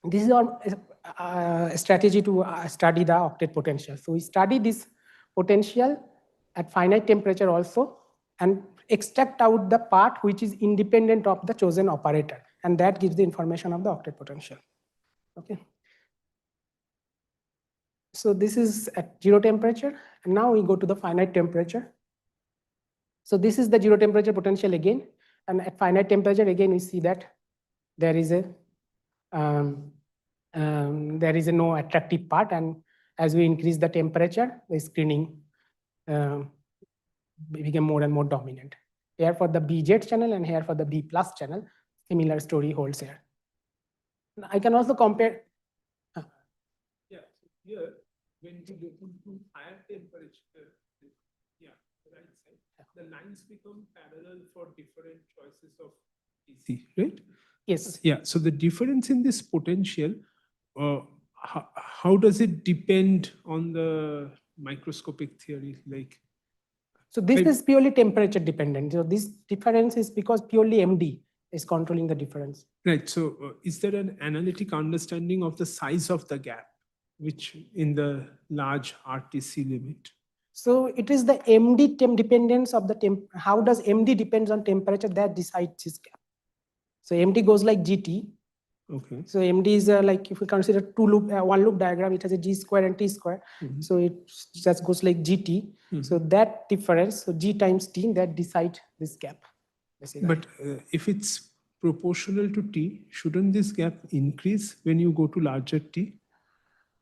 Speaker 6: this is our strategy to study the octet potential. So we study this potential at finite temperature also, and extract out the part which is independent of the chosen operator, and that gives the information of the octet potential. Okay. So this is at 0 temperature, and now we go to the finite temperature. So this is the 0 temperature potential again, and at finite temperature again we see that there is a no attractive part, and as we increase the temperature, the screening became more and more dominant. Here for the BZ channel and here for the B plus channel, similar story holds here. I can also compare.
Speaker 8: Yeah, here when we go to higher temperature, yeah, right side, the lines become parallel for different choices of DC, right?
Speaker 6: Yes.
Speaker 8: Yeah. So the difference in this potential, how does it depend on the microscopic theory? Like,
Speaker 6: so this is purely temperature dependent. So this difference is because purely MD is controlling the difference.
Speaker 8: Right. So is there an analytic understanding of the size of the gap, which in the large RTC limit?
Speaker 6: So it is the MD dependence of the how does MD depends on temperature that decides this gap. So MD goes like GT.
Speaker 8: Okay.
Speaker 6: So MD is like, if we consider one loop diagram, it has a G square and T square.
Speaker 8: Mm-hmm.
Speaker 6: So it just goes like GT. Mm-hmm. So that difference, so G times T, that decide this gap. Basically.
Speaker 8: But if it's proportional to T, shouldn't this gap increase when you go to larger T?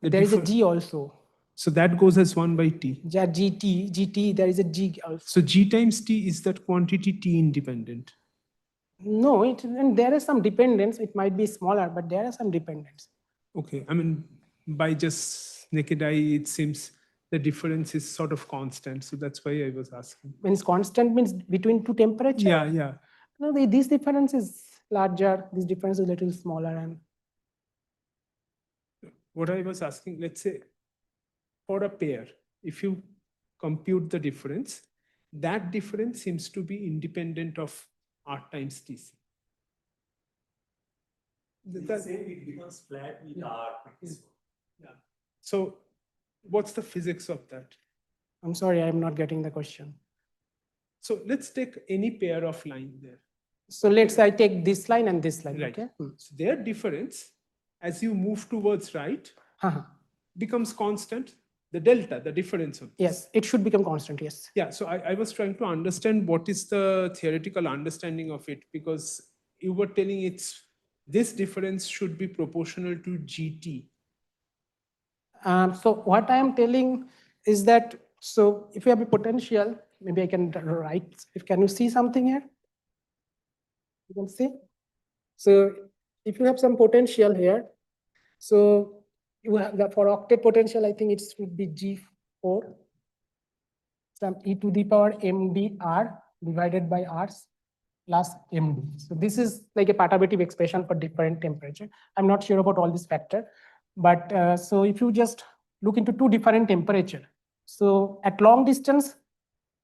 Speaker 6: There is a G also.
Speaker 8: So that goes as 1 by T.
Speaker 6: Yeah, GT, there is a G also.
Speaker 8: So G times T is that quantity T independent?
Speaker 6: No, and there is some dependence. It might be smaller, but there are some dependence.
Speaker 8: Okay. I mean, by just naked eye, it seems the difference is sort of constant. So that's why I was asking.
Speaker 6: Means constant means between two temperatures?
Speaker 8: Yeah.
Speaker 6: No, this difference is larger, this difference is a little smaller. And
Speaker 8: what I was asking, let's say for a pair, if you compute the difference, that difference seems to be independent of R times TC.
Speaker 7: It becomes flat with R.
Speaker 8: Yeah. So what's the physics of that?
Speaker 6: I'm sorry, I'm not getting the question.
Speaker 8: So let's take any pair of line there.
Speaker 6: So let's say I take this line and this line,
Speaker 8: Right.
Speaker 6: okay?
Speaker 8: So their difference, as you move towards right, becomes constant. The delta, the difference of this.
Speaker 6: Yes, it should become constant, yes.
Speaker 8: Yeah, so I was trying to understand what is the theoretical understanding of it, because you were telling this difference should be proportional to GT.
Speaker 6: So what I am telling is that, so if you have a potential, maybe I can write, can you see something here? You can see? So if you have some potential here, so you have for octet potential, I think it would be G4, some e to the power mdr divided by r's plus md. So this is like a perturbative expression for different temperature. I'm not sure about all this factor, but so if you just look into two different temperature, so at long distance,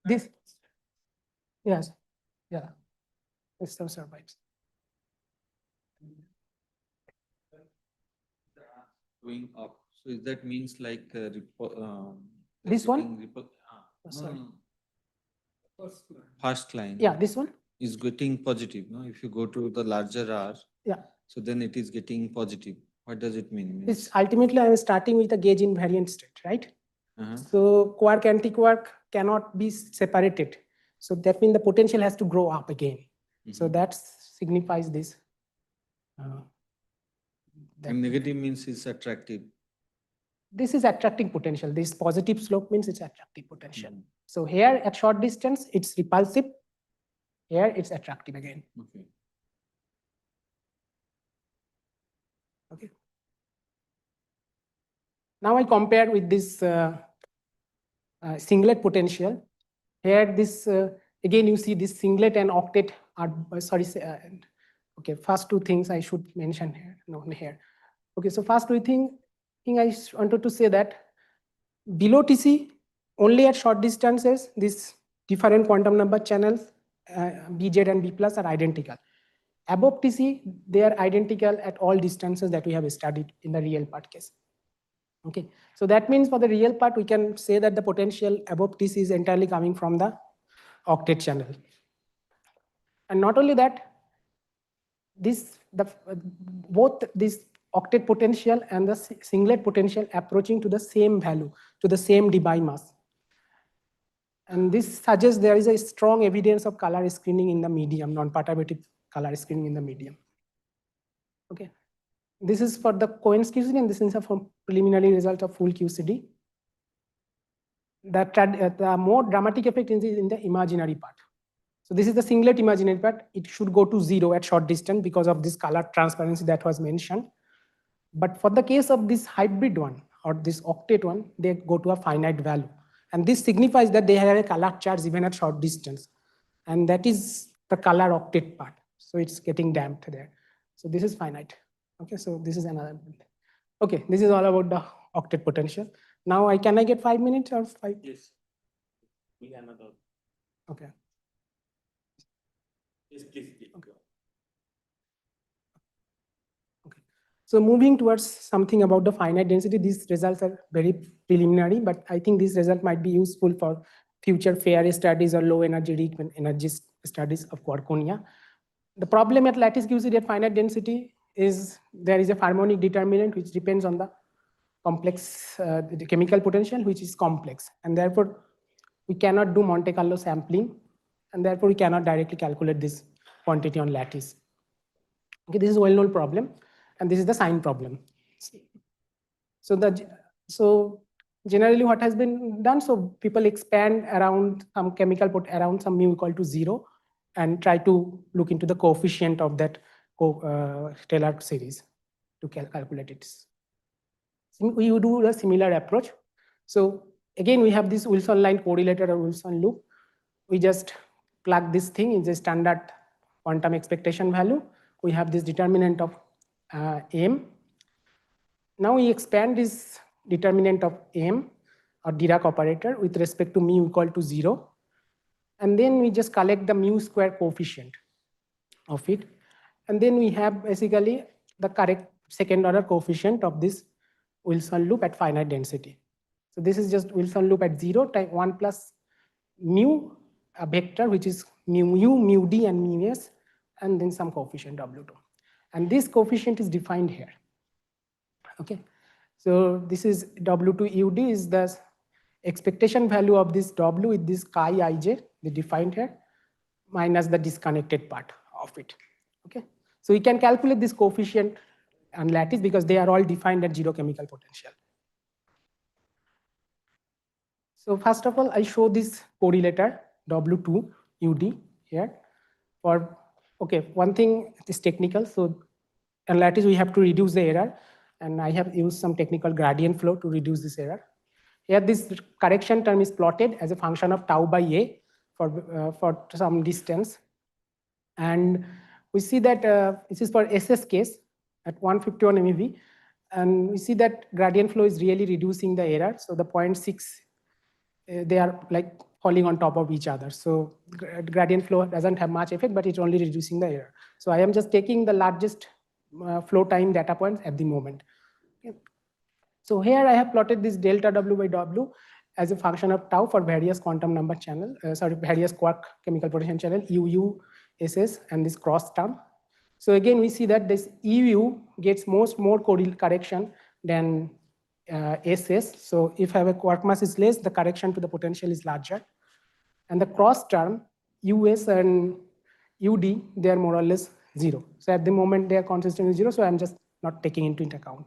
Speaker 6: this, yes, yeah, system survives.
Speaker 9: Going up. So that means like
Speaker 6: this one?
Speaker 9: First line.
Speaker 6: Yeah, this one
Speaker 9: is getting positive. No, if you go to the larger R.
Speaker 6: Yeah.
Speaker 9: So then it is getting positive. What does it mean?
Speaker 6: It's ultimately I'm starting with a gauge invariant state, right? So quark anti-quark cannot be separated. So that means the potential has to grow up again. So that signifies this.
Speaker 9: And negative means it's attractive.
Speaker 6: This is attracting potential. This positive slope means it's attractive potential. So here at short distance, it's repulsive. Here it's attractive again. Okay. Now I compare with this singlet potential. Here this, again you see this singlet and octet are, okay, first two things I should mention here. No, here. Okay, so first two thing I wanted to say that below TC, only at short distances, these different quantum number channels, Bz and B plus are identical. Above TC, they are identical at all distances that we have studied in the real part case. Okay, so that means for the real part, we can say that the potential above TC is entirely coming from the octet channel. And not only that, both this octet potential and the singlet potential approaching to the same value, to the same Debye mass. And this suggests there is a strong evidence of color screening in the medium, non-perturbative color screening in the medium. Okay, this is for the Cohen's QCD, and this is a preliminary result of full QCD. The more dramatic effect is in the imaginary part. So this is the singlet imaginary part. It should go to 0 at short distance because of this color transparency that was mentioned. But for the case of this hybrid one or this octet one, they go to a finite value. And this signifies that they have a color charge even at short distance. And that is the color octet part. So it's getting damped there. So this is finite. Okay, so this is another. Okay, this is all about the octet potential. Now can I get 5 minutes or 5?
Speaker 1: Yes. We another.
Speaker 6: Okay.
Speaker 1: Yes, please.
Speaker 6: Okay. Okay. So moving towards something about the finite density, these results are very preliminary, but I think this result might be useful for future fair studies or low energy rich energy studies of Quarkonia. The problem at lattice QCD at finite density is there is a harmonic determinant which depends on the complex the chemical potential, which is complex, and therefore we cannot do Monte Carlo sampling, and therefore we cannot directly calculate this quantity on lattice. Okay, this is a well-known problem, and this is the sign problem. So generally what has been done, so people expand around some chemical around some mu equal to 0 and try to look into the coefficient of that Taylor series to calculate it. We would do a similar approach. So Again, we have this Wilson line correlator or Wilson loop. We just plug this thing in the standard quantum expectation value. We have this determinant of M. Now we expand this determinant of M or Dirac operator with respect to mu equal to 0. And then we just collect the mu square coefficient of it. And then we have basically the correct second order coefficient of this Wilson loop at finite density. So this is just Wilson loop at 0 times 1 plus mu, a vector which is mu u, mu d, and mu s, and then some coefficient W2. And this coefficient is defined here. Okay, so this is W2 UD is the expectation value of this W with this chi ij, they defined here, minus the disconnected part of it. Okay, so we can calculate this coefficient and lattice because they are all defined at 0 chemical potential. So first of all, I show this correlator W2 UD here. For okay, one thing is technical. So and lattice we have to reduce the error, and I have used some technical gradient flow to reduce this error. Here, this correction term is plotted as a function of tau by a for some distance, and we see that this is for SS case at 151 MeV, and we see that gradient flow is really reducing the error. So the 0.6, they are like falling on top of each other. So gradient flow doesn't have much effect, but it's only reducing the error. So I am just taking the largest flow time data points at the moment. Okay. So here I have plotted this delta W by W as a function of tau for various quantum number channel, various quark chemical potential channel, UU, SS, and this cross term. So again, we see that this UU gets more correction than SS. So if I have a quark mass is less, the correction to the potential is larger. And the cross term, US and UD, they are more or less 0. So at the moment they are consistent with 0, so I'm just not taking into account.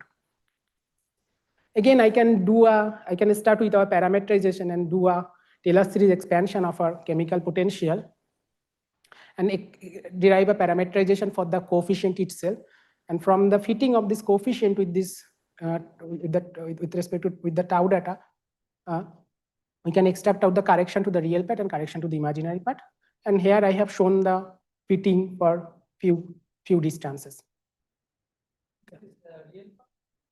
Speaker 6: Again, I can start with our parameterization and do a Taylor series expansion of our chemical potential and derive a parameterization for the coefficient itself. And from the fitting of this coefficient with this with respect to with the tau data, we can extract out the correction to the real part and correction to the imaginary part. And here I have shown the fitting for few distances.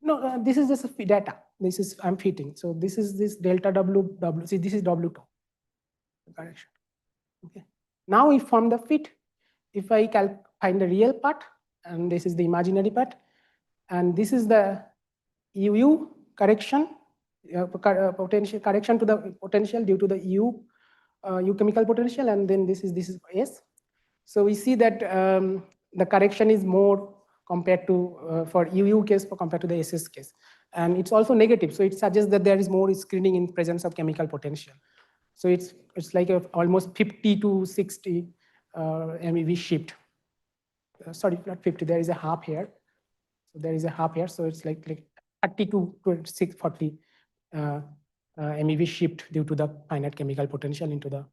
Speaker 6: No, this is just a data. This is I'm fitting. So this is this delta W. See, this is W2 correction. Okay. Now, if from the fit, if I find the real part, and this is the imaginary part, and this is the UU correction, potential correction to the potential due to the U chemical potential, and then this is S. So we see that the correction is more compared to for UU case compared to the SS case, and it's also negative. So it suggests that there is more screening in presence of chemical potential. So it's like almost 50 to 60 MeV shift. Sorry, not 50. There is a half here. So there is a half here. So it's like 30 to 40 MeV shift due to the finite chemical potential into the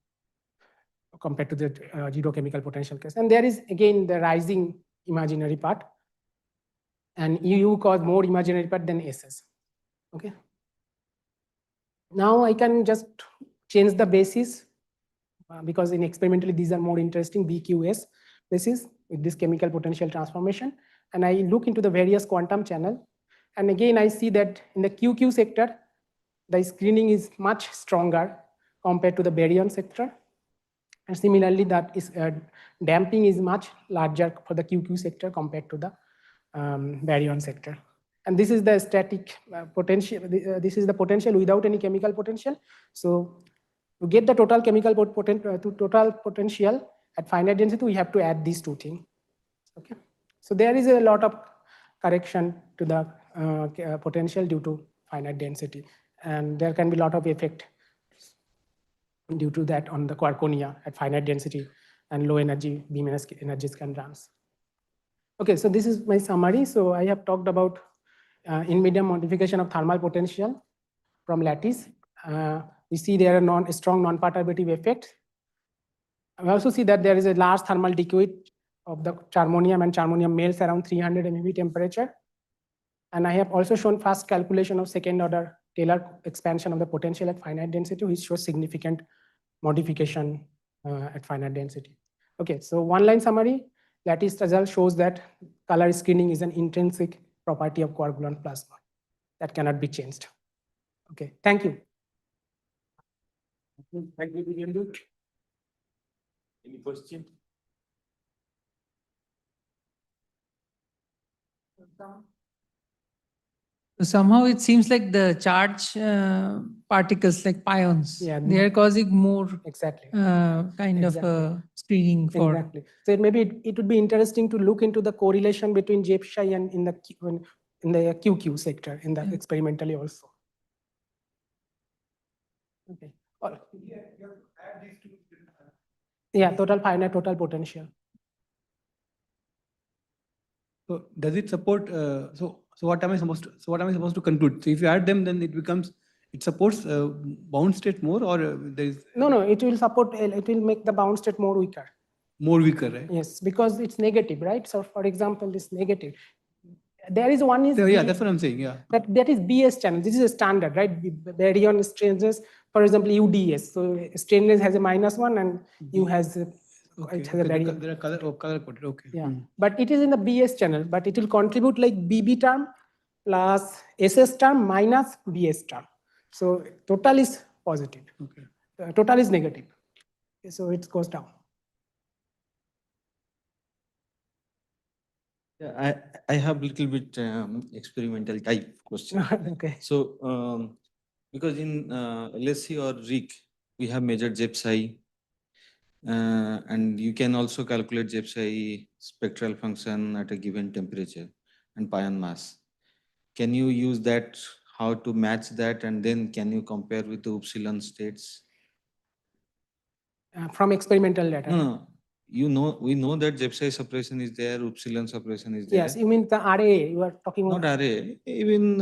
Speaker 6: compared to the 0 chemical potential case. And there is again the rising imaginary part, and UU cause more imaginary part than SS. Okay. Now I can just change the basis because in experimentally these are more interesting BQS basis with this chemical potential transformation, and I look into the various quantum channel, and again I see that in the QQ sector the screening is much stronger compared to the baryon sector, and similarly that is damping is much larger for the QQ sector compared to the baryon sector. And this is the static potential. This is the potential without any chemical potential. So to get the total chemical total potential at finite density, we have to add these two things. Okay. So there is a lot of correction to the potential due to finite density, and there can be a lot of effect due to that on the Quarkonia at finite density and low energy beam energy scan runs. Okay, so this is my summary. So I have talked about in medium modification of thermal potential from lattice. We see there are strong non-perturbative effects. We also see that there is a large thermal decay of the charmonium, and charmonium melts around 300 MeV temperature. And I have also shown fast calculation of second order Taylor expansion of the potential at finite density, which shows significant modification at finite density. Okay, so one line summary, lattice result shows that color screening is an intrinsic property of Quark-Gluon plasma that cannot be changed. Okay, thank you.
Speaker 1: Thank you, Vijayendra. Any question?
Speaker 11: Somehow it seems like the charge particles like pions,
Speaker 6: Yeah,
Speaker 11: they are causing more
Speaker 6: exactly.
Speaker 11: kind of
Speaker 6: Exactly.
Speaker 11: screening for.
Speaker 6: Exactly. So maybe it would be interesting to look into the correlation between JPSI and in the QQ sector in the experimentally also. Okay. Yeah, total finite, total potential.
Speaker 12: So does it support? So what am I supposed to? So what am I supposed to conclude? So if you add them, then it becomes it supports bound state more, or there is
Speaker 6: No. It will support. It will make the bound state more weaker.
Speaker 12: More weaker, right?
Speaker 6: Yes, because it's negative, right? So for example, this negative. There is one is
Speaker 12: So, yeah, that's what I'm saying. Yeah.
Speaker 6: That is BS channel. This is a standard, right? Baryon strangeness, for example, UDS. So strangeness has a -1 and U has a,
Speaker 12: Okay.
Speaker 6: it has a baryon.
Speaker 12: There are color coded. Okay.
Speaker 6: Yeah, but it is in the BS channel, but it will contribute like BB term plus SS term minus BS term. So total is positive.
Speaker 12: Okay.
Speaker 6: Total is negative. So it goes down.
Speaker 9: Yeah, I have little bit experimental type question.
Speaker 6: Okay.
Speaker 9: So because in LSC or RIC, we have measured JEPSI, and you can also calculate JEPSI spectral function at a given temperature and pion mass. Can you use that? How to match that, and then can you compare with the upsilon states?
Speaker 6: From experimental data.
Speaker 9: No. We know that JEPSI suppression is there, upsilon suppression is there.
Speaker 6: Yes, you mean the array you are talking about?
Speaker 9: Not array, even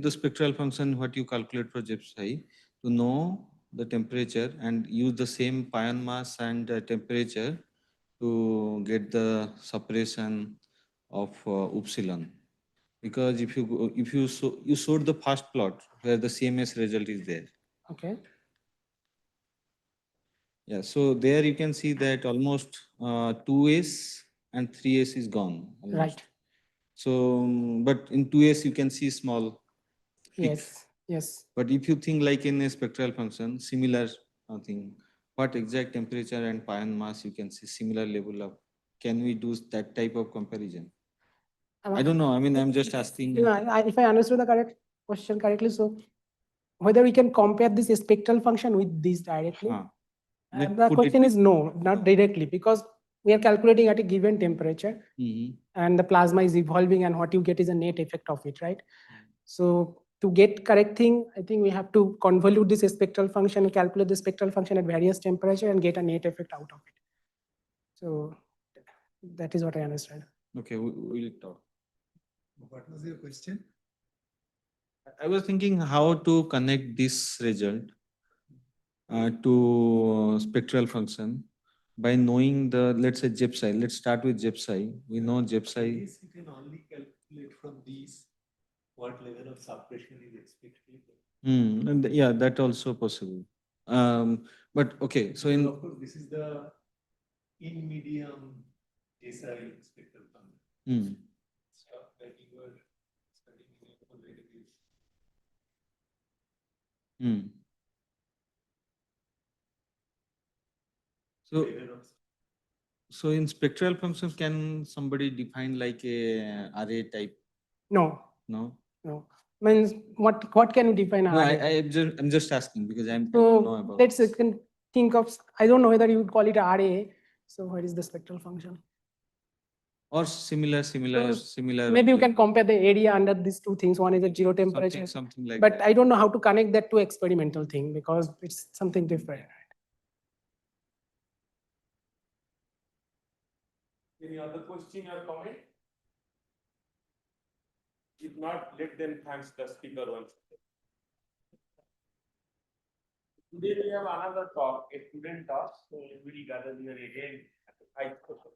Speaker 9: the spectral function, what you calculate for JEPSI, to know the temperature and use the same pion mass and temperature to get the suppression of upsilon. Because if you showed the first plot where the CMS result is there.
Speaker 6: Okay.
Speaker 9: Yeah, so there you can see that almost 2s and 3s is gone. Almost.
Speaker 6: Right.
Speaker 9: So, but in 2s you can see small peak.
Speaker 6: Yes. Yes.
Speaker 9: But if you think like in a spectral function, similar thing, what exact temperature and pion mass you can see similar level of, can we do that type of comparison? I don't know. I mean, I'm just asking.
Speaker 6: If I understood the question correctly, so whether we can compare this spectral function with this directly? The question is no, not directly, because we are calculating at a given temperature and the plasma is evolving and what you get is a net effect of it, right? So to get correct thing, I think we have to convolute this spectral function and calculate the spectral function at various temperature and get a net effect out of it. So that is what I understand.
Speaker 9: Okay, we'll talk.
Speaker 12: What was your question?
Speaker 9: I was thinking how to connect this result to spectral function by knowing the, let's say, JEPSI. Let's start with JEPSI. We know JEPSI.
Speaker 7: You can only calculate from these what level of suppression is expected.
Speaker 9: And yeah, that also possible. But okay, so in.
Speaker 7: Of course, this is the in medium JSI spectral function. Stuff that you were studying already. So
Speaker 9: in spectral function, can somebody define like a array type?
Speaker 6: No.
Speaker 9: No.
Speaker 6: No. Means what can you define
Speaker 9: No,
Speaker 6: array?
Speaker 9: I'm just asking because I don't know about.
Speaker 6: Let's think of, I don't know whether you would call it array. So what is the spectral function?
Speaker 9: Or similar.
Speaker 6: Maybe you can compare the area under these two things. One is at zero temperature.
Speaker 9: Something like
Speaker 6: but
Speaker 9: that.
Speaker 6: I don't know how to connect that to experimental thing because it's something different.
Speaker 1: Any other question or comment? If not, let them thanks the speaker once. Today we have another talk, a student talk. So we will gather here again at 5 o'clock.